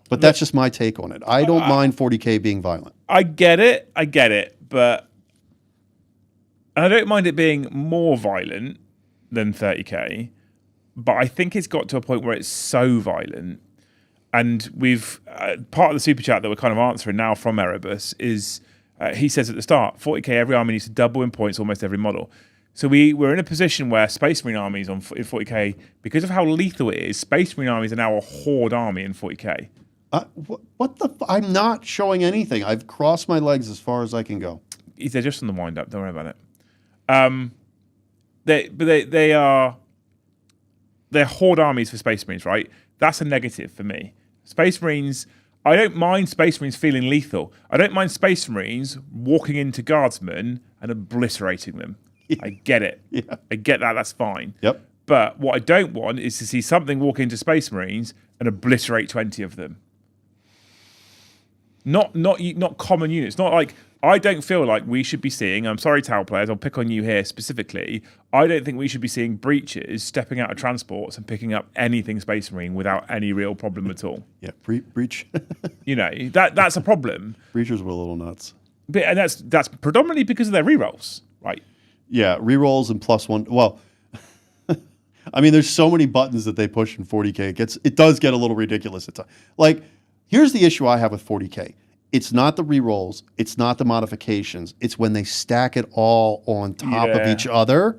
But that's just my take on it. I don't mind 40K being violent. I get it, but I don't mind it being more violent than 30K, but I think it's got to a point where it's so violent. And we've part of the super chat that we're kind of answering now from Erebus is he says at the start, 40K, every army needs to double in points almost every model. So we're in a position where Space Marine armies in 40K, because of how lethal it is, Space Marine armies are now a horde army in 40K. What the? I'm not showing anything. I've crossed my legs as far as I can go. They're just on the wind up. Don't worry about it. They're horde armies for Space Marines, right? That's a negative for me. Space Marines. I don't mind Space Marines feeling lethal. I don't mind Space Marines walking into guardsmen and obliterating them. I get it. Yeah. I get that. That's fine. Yep. But what I don't want is to see something walk into Space Marines and obliterate 20 of them. Not common units. Not like, I don't feel like we should be seeing, I'm sorry, Tau players, I'll pick on you here specifically. I don't think we should be seeing breaches stepping out of transports and picking up anything Space Marine without any real problem at all. Yeah, breach. You know, that's a problem. Breachers were a little nuts. But, and that's predominantly because of their rerolls, right? Yeah, rerolls and +1. Well, I mean, there's so many buttons that they push in 40K. It does get a little ridiculous at times. Like, here's the issue I have with 40K. It's not the rerolls. It's not the modifications. It's when they stack it all on top of each other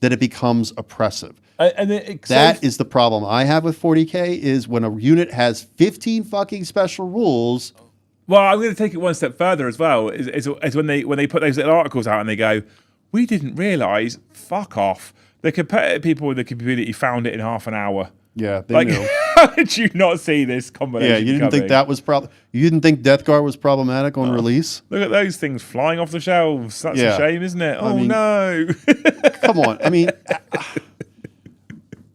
that it becomes oppressive. That is the problem I have with 40K is when a unit has 15 fucking special rules. Well, I'm going to take it one step further as well. Is when they put those little articles out and they go, we didn't realise, fuck off. The competitive people in the community found it in half an hour. Yeah, they knew. How did you not see this combination? Yeah, you didn't think that was You didn't think Death Guard was problematic on release? Look at those things flying off the shelves. That's a shame, isn't it? I mean, no. Come on. I mean,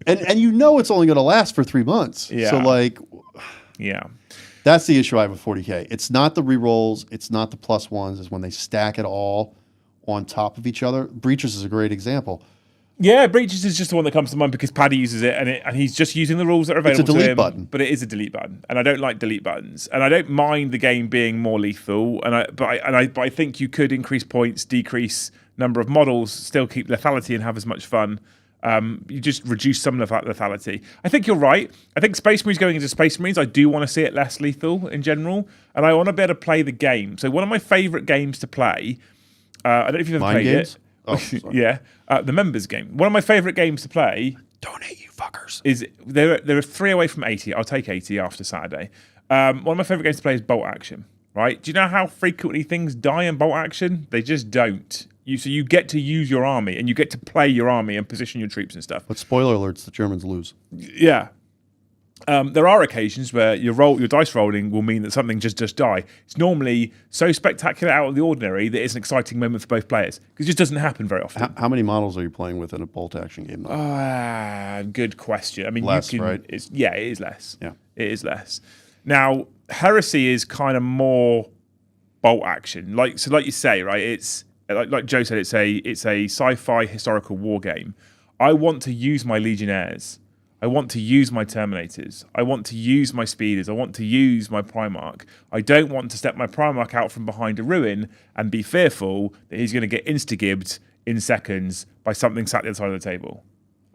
and you know it's only going to last for 3 months. Yeah. So like, yeah, that's the issue I have with 40K. It's not the rerolls. It's not the +1s. It's when they stack it all on top of each other. Breaches is a great example. Yeah, Breaches is just the one that comes to mind because Paddy uses it and he's just using the rules that are available to him. It's a delete button. But it is a delete button. And I don't like delete buttons. And I don't mind the game being more lethal. But I think you could increase points, decrease number of models, still keep lethality and have as much fun. You just reduce some of that lethality. I think you're right. I think Space Marines going into Space Marines, I do want to see it less lethal in general. And I want to be able to play the game. So one of my favourite games to play, I don't know if you've ever played games? it. Oh, sorry. Yeah, the members game. One of my favourite games to play. Donate, you fuckers. Is there are 3 away from 80. I'll take 80 after Saturday. One of my favourite games to play is Bolt Action. Right? Do you know how frequently things die in Bolt Action? They just don't. So you get to use your army and you get to play your army and position your troops and stuff. But spoiler alerts: the Germans lose. Yeah. There are occasions where your dice rolling will mean that something just die. It's normally so spectacular out of the ordinary that it's an exciting moment for both players because it just doesn't happen very often. How many models are you playing with in a bolt action game? Good question. I mean, less, you can, right? It is less. Yeah, it is less. Now, Heresy is kind of more bolt action. Like you say, right? It's like Joe said. It's a sci-fi historical war game. I want to use my Legionnaires. I want to use my Terminators. I want to use my Speeders. I want to use my Primarch. I don't want to step my Primarch out from behind a ruin and be fearful that he's going to get insta-gibbed in seconds by something sat at the other side of the table.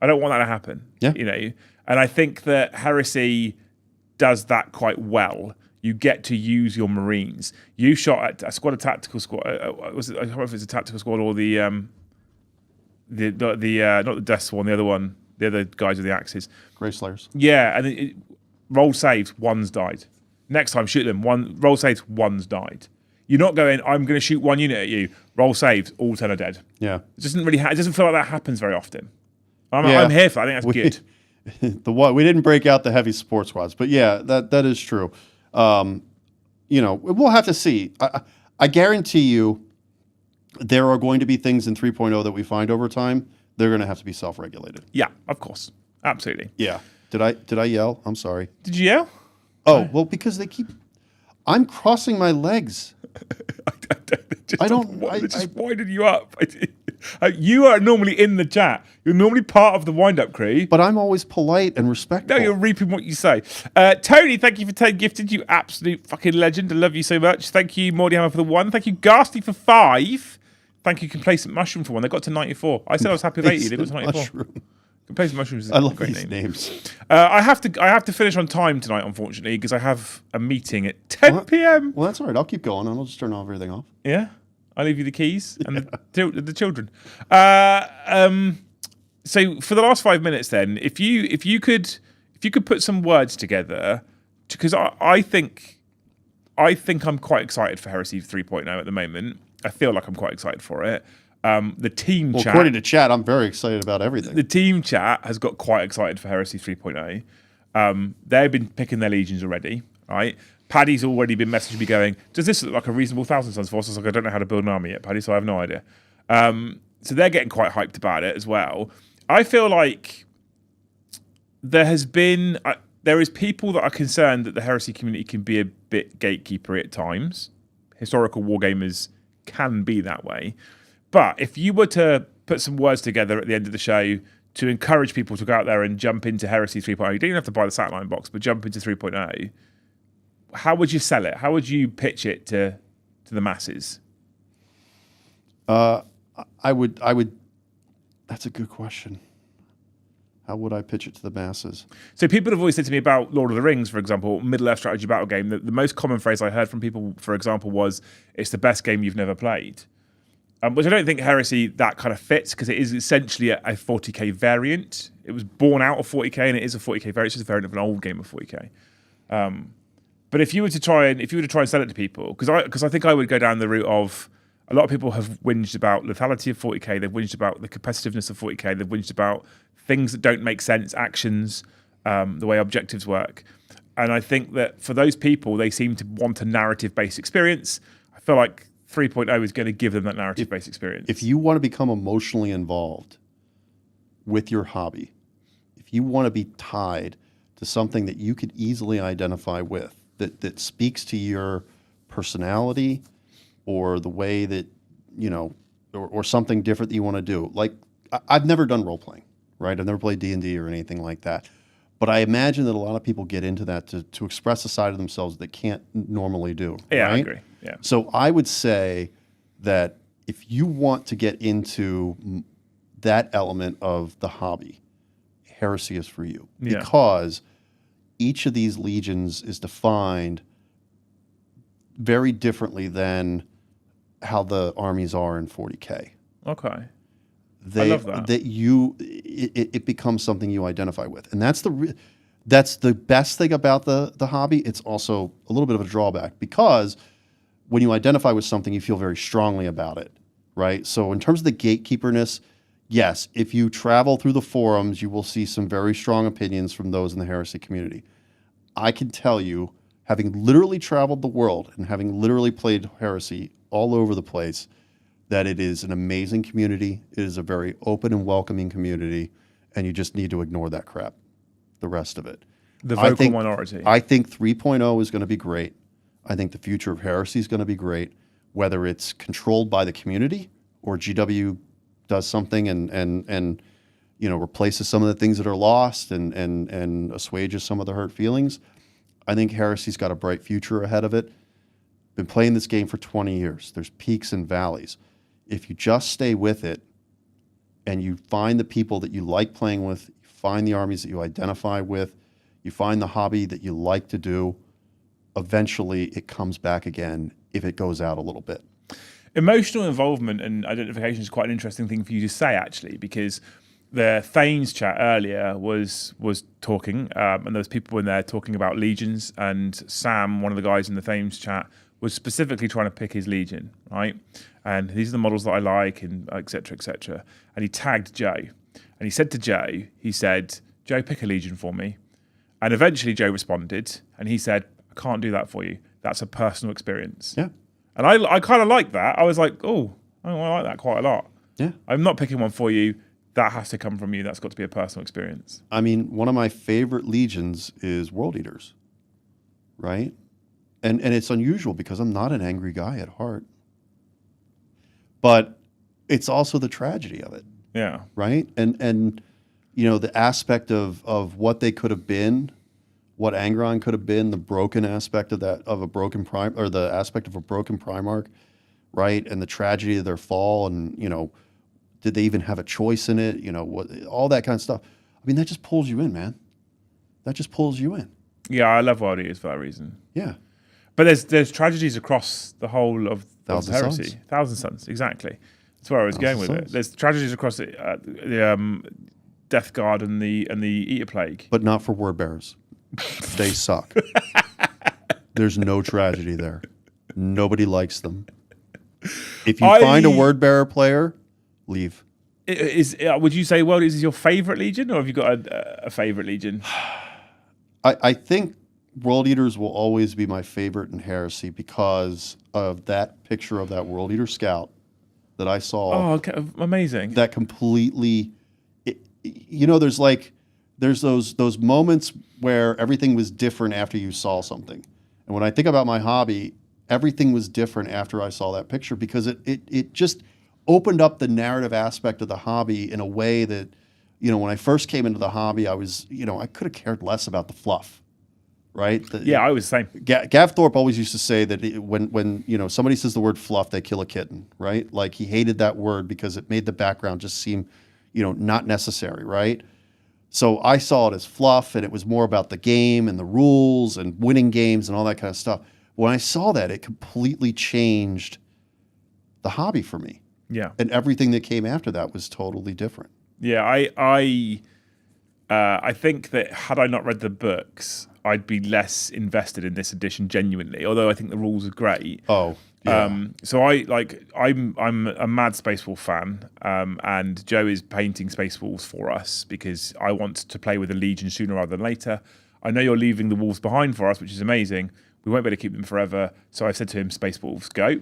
I don't want that to happen. Yeah. You know, and I think that Heresy does that quite well. You get to use your Marines. You shot at a squad of tactical squad. I don't know if it's a tactical squad or the not the Death Sworn, the other one. The other guys with the axes. Grey Slayers. Yeah, and roll saves, one's died. Next time, shoot them. Roll saves, one's died. You're not going, I'm going to shoot one unit at you. Roll saves, all 10 are dead. Yeah. It doesn't really. It doesn't feel like that happens very often. I'm here for that. I think that's good. we didn't break out the heavy support squads, but yeah, that is true. We'll have to see. I guarantee you, there are going to be things in 3.0 that we find over time. They're going to have to be self-regulated. Yeah, of course, absolutely. Yeah. Did I yell? I'm sorry. Did you yell? Oh, well, because I'm crossing my legs. I don't. Just winding you up. You are normally in the chat. You're normally part of the wind-up crew. But I'm always polite and respectful. No, you're reaping what you say. Tony, thank you for 10 gifted. You absolute fucking legend. I love you so much. Thank you, Mordy Hammer, for the 1. Thank you, Ghastly, for 5. Thank you, Complacent Mushroom, for 1. They got to 94. I said I was happy with 80. They got to 94. Mushroom. Complacent Mushrooms is a great these names. I have to finish on time tonight, unfortunately, because I have a meeting at 10 p.m. Well, that's all right. I'll keep going, and I'll just turn everything off. Yeah, I'll leave you the keys and the children. So for the last 5 minutes, then, if you could put some words together, because I think I'm quite excited for Heresy 3.0 at the moment. I feel like I'm quite excited for it. The team chat. According to chat, I'm very excited about everything. The team chat has got quite excited for Heresy 3.0. They've been picking their legions already, right? Paddy's already been messaging me going, does this look like a reasonable Thousand Sons force? I was like, I don't know how to build an army yet, Paddy, so I have no idea. So they're getting quite hyped about it as well. I feel like there is people that are concerned that the Heresy community can be a bit gatekeepery at times. Historical wargamers can be that way. But if you were to put some words together at the end of the show to encourage people to go out there and jump into Heresy 3.0, you don't even have to buy the satellite box, but jump into 3.0, how would you sell it? How would you pitch it to the masses? I would. That's a good question. How would I pitch it to the masses? So people have always said to me about Lord of the Rings, for example, Middle-earth strategy battle game. The most common phrase I heard from people, for example, was, it's the best game you've never played. Which I don't think Heresy that kind of fits, because it is essentially a 40k variant. It was born out of 40k, and it is a 40k variant. It's just a variant of an old game of 40k. But if you were to try and sell it to people, because I think I would go down the route of, a lot of people have whinged about lethality of 40k. They've whinged about the competitiveness of 40k. They've whinged about things that don't make sense, actions, the way objectives work. And I think that for those people, they seem to want a narrative-based experience. I feel like 3.0 is going to give them that narrative-based experience. If you want to become emotionally involved with your hobby, if you want to be tied to something that you could easily identify with, that speaks to your personality or the way that, or something different that you want to do. Like, I've never done role-playing, right? I've never played D&D or anything like that. But I imagine that a lot of people get into that to express a side of themselves that can't normally do. Yeah, right? I agree. Yeah. So I would say that if you want to get into that element of the hobby, Heresy is for you. Yeah. Because each of these legions is defined very differently than how the armies are in 40K. Okay. I love that. It becomes something you identify with. And that's the best thing about the hobby. It's also a little bit of a drawback, because when you identify with something, you feel very strongly about it, right? So in terms of the gatekeeperness, yes, if you travel through the forums, you will see some very strong opinions from those in the Heresy community. I can tell you, having literally traveled the world and having literally played Heresy all over the place, that it is an amazing community. It is a very open and welcoming community, and you just need to ignore that crap, the rest of it. The vocal minority. I think 3.0 is going to be great. I think the future of Heresy is going to be great, whether it's controlled by the community or GW does something and replaces some of the things that are lost and assuages some of the hurt feelings. I think Heresy's got a bright future ahead of it. Been playing this game for 20 years. There's peaks and valleys. If you just stay with it and you find the people that you like playing with, you find the armies that you identify with, you find the hobby that you like to do, eventually it comes back again if it goes out a little bit. Emotional involvement and identification is quite an interesting thing for you to say, actually, because the Thanes chat earlier was talking, and there was people in there talking about legions, and Sam, one of the guys in the Thanes chat, was specifically trying to pick his legion, right? And these are the models that I like, and et cetera, et cetera. And he tagged Joe. And he said to Joe, he said, Joe, pick a legion for me. And eventually Joe responded and he said, I can't do that for you. That's a personal experience. Yeah. And I kind of like that. I was like, oh, I like that quite a lot. Yeah. I'm not picking one for you. That has to come from you. That's got to be a personal experience. I mean, one of my favorite legions is World Eaters, right? And it's unusual because I'm not an angry guy at heart. But it's also the tragedy of it. Yeah. Right? And you know, the aspect of what they could have been, what Angron could have been, the broken aspect of that, of a broken prime, or the aspect of a broken Primarch, right? And the tragedy of their fall, and, you know, did they even have a choice in it? You know, what, all that kind of stuff. I mean, that just pulls you in, man. That just pulls you in. Yeah, I love World Eaters for that reason. Yeah. But there's tragedies across the whole of Thousand Heresy. Sons. Thousand Sons, exactly. That's where I was going with it. There's tragedies across the Death Guard and the Eater Plague. But not for word bearers. They suck. There's no tragedy there. Nobody likes them. If you find a word bearer player, leave. Would you say World Eaters is your favorite legion, or have you got a favorite legion? I think World Eaters will always be my favorite in Heresy because of that picture of that World Eater scout that I saw. Oh, okay. Amazing. That completely, you know, there's those moments where everything was different after you saw something. And when I think about my hobby, everything was different after I saw that picture because it just opened up the narrative aspect of the hobby in a way that, you know, when I first came into the hobby, I was, you know, I could have cared less about the fluff, right? I was the same. Gav Thorpe always used to say that when you know somebody says the word fluff, they kill a kitten, right? Like he hated that word because it made the background just seem, you know, not necessary, right? So I saw it as fluff, and it was more about the game and the rules and winning games and all that kind of stuff. When I saw that, it completely changed the hobby for me. Yeah. And everything that came after that was totally different. Yeah, I think that had I not read the books, I'd be less invested in this edition genuinely. Although I think the rules are great. Oh, yeah. So I'm a mad Space Wolf fan, and Joe is painting Space Wolves for us because I want to play with a Legion sooner rather than later. I know you're leaving the Wolves behind for us, which is amazing. We won't be able to keep them forever. So I've said to him, Space Wolves, go.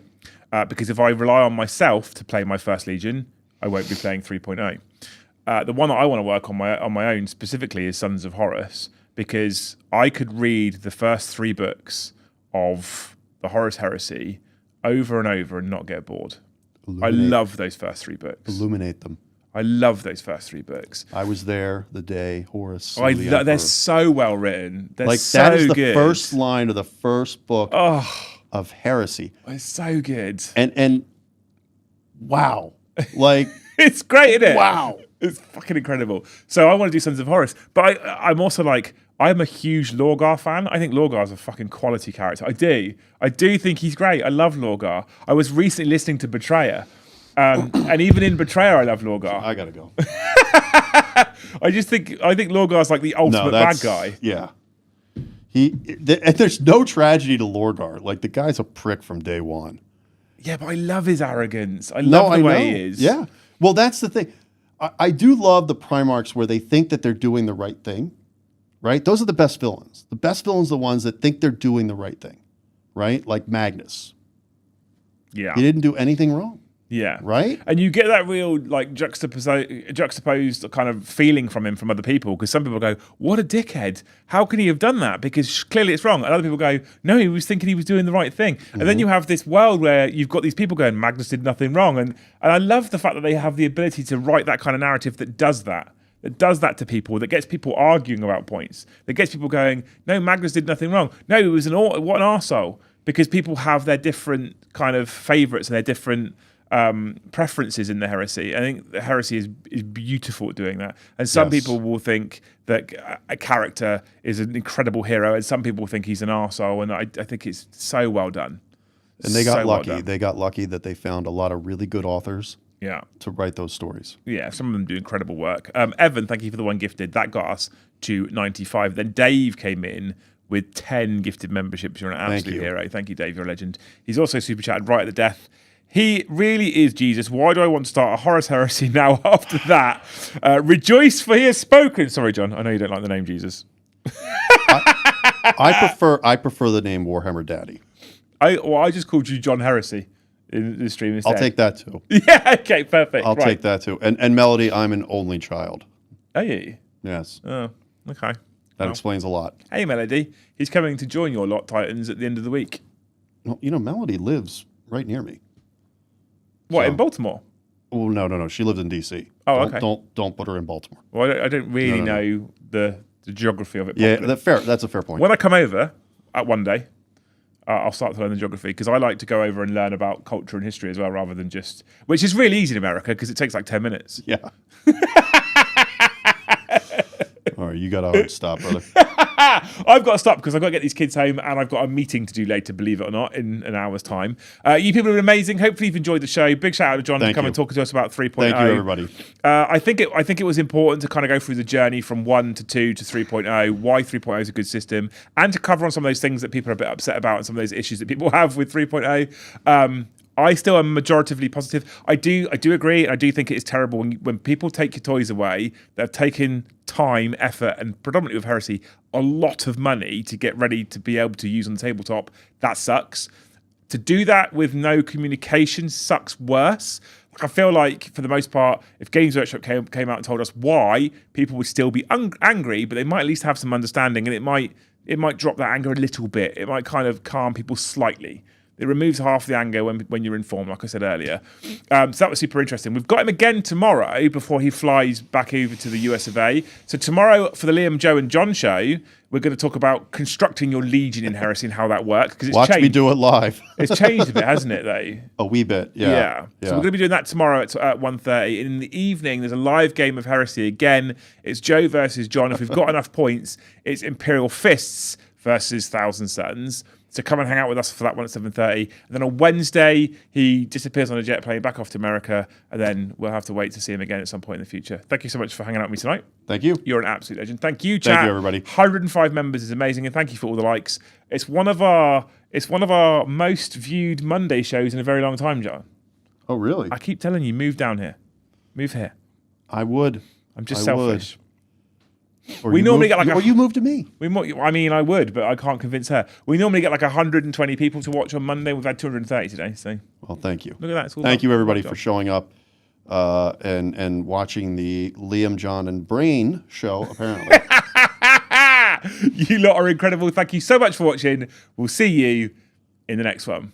Because if I rely on myself to play my first Legion, I won't be playing 3.0. The one that I want to work on my own specifically is Sons of Horus, because I could read the first 3 books of the Horus Heresy over and over and not get bored. I love those first 3 books. Illuminate them. I love those first 3 books. I was there the day Horus. They're so well written. They're like so that is the good. first line of the first book of Heresy. It's so good. And wow, like it's great, isn't it? Wow, it's fucking incredible. So I want to do Sons of Horus, but I'm also like, I'm a huge Lorgar fan. I think Lorgar's a fucking quality character. I do think he's great. I love Lorgar. I was recently listening to Betrayer. And even in Betrayer, I love Lorgar. I gotta go. I think Lorgar's like the ultimate bad guy. Yeah. And there's no tragedy to Lorgar. Like the guy's a prick from day one. Yeah, but I love his arrogance. I love the way he is. Yeah. Well, that's the thing. I do love the Primarchs where they think that they're doing the right thing. Right? Those are the best villains. The best villains are the ones that think they're doing the right thing. Right? Like Magnus. Yeah. He didn't do anything wrong. Yeah. Right? And you get that real like juxtaposed kind of feeling from him from other people, because some people go, what a dickhead. How can he have done that? Because clearly it's wrong. And other people go, no, he was thinking he was doing the right thing. And then you have this world where you've got these people going, Magnus did nothing wrong. And I love the fact that they have the ability to write that kind of narrative that does that. That does that to people, that gets people arguing about points, that gets people going, no, Magnus did nothing wrong. No, he was what an arsehole. Because people have their different kind of favourites and their different preferences in the Heresy. I think the Heresy is beautiful at doing that. And some people will think that a character is an incredible hero, and some people think he's an arsehole, and I think it's so well done. And they got lucky. They got lucky that they found a lot of really good authors to write those stories. Yeah, some of them do incredible work. Evan, thank you for the one gifted. That got us to 95. Then Dave came in with 10 gifted memberships. You're an absolute hero. Thank you, Dave. You're a legend. He's also super chatted right at the death. He really is Jesus. Why do I want to start a Horus Heresy now after that? Rejoice, for he has spoken. Sorry, John. I know you don't like the name Jesus. I prefer the name Warhammer Daddy. I just called you John Heresy in the stream instead. I'll take that too. Yeah, okay, perfect. I'll take that too. And Melody, I'm an only child. Are you? Yes. Oh, okay. That explains a lot. Hey, Melody. He's coming to join your lot Titans at the end of the week. Well, Melody lives right near me. What, in Baltimore? Oh, no. She lives in D.C. Oh, okay. Don't put her in Baltimore. Well, I don't really know the geography of it properly. Yeah, that's a fair point. When I come over one day, I'll start to learn the geography because I like to go over and learn about culture and history as well, rather than just, which is really easy in America because it takes like 10 minutes. Yeah. All right, you got a hard stop, brother. I've got to stop because I've got to get these kids home and I've got a meeting to do later, believe it or not, in an hour's time. You people have been amazing. Hopefully you've enjoyed the show. Big shout out to John for coming and talking to us about 3.0. Thank you, everybody. I think it was important to kind of go through the journey from 1 to 2 to 3.0, why 3.0 is a good system, and to cover on some of those things that people are a bit upset about and some of those issues that people have with 3.0. I still am majoritively positive. I do agree, and I do think it is terrible when people take your toys away that have taken time, effort, and predominantly with Heresy, a lot of money to get ready to be able to use on the tabletop. That sucks. To do that with no communication sucks worse. I feel like, for the most part, if Games Workshop came out and told us why, people would still be angry, but they might at least have some understanding, and it might drop that anger a little bit. It might kind of calm people slightly. It removes half the anger when you're informed, like I said earlier. So that was super interesting. We've got him again tomorrow before he flies back over to the US of A. So tomorrow for the Liam, Joe and John show, we're going to talk about constructing your Legion in Heresy and how that works. Because Watch me do it live. It's changed a bit, hasn't it, though? A wee bit, yeah. So we're going to be doing that tomorrow at 1:30. In the evening, there's a live game of Heresy again. It's Joe versus John. If we've got enough points, it's Imperial Fists versus Thousand Suns. So come and hang out with us for that one at 7:30. And then on Wednesday, he disappears on a jet plane back off to America. And then we'll have to wait to see him again at some point in the future. Thank you so much for hanging out with me tonight. Thank you. You're an absolute legend. Thank you, chat. Thank you, everybody. 105 members is amazing. And thank you for all the likes. It's one of our most viewed Monday shows in a very long time, John. Oh, really? I keep telling you, move down here. Move here. I would. I'm just selfish. We normally get like you moved to me. I would, but I can't convince her. We normally get like 120 people to watch on Monday. We've had 230 today. So, well, thank you. Look at that. It's all thank you, everybody, for showing up and watching the Liam, John, and Brain show. Apparently, you lot are incredible. Thank you so much for watching. We'll see you in the next one.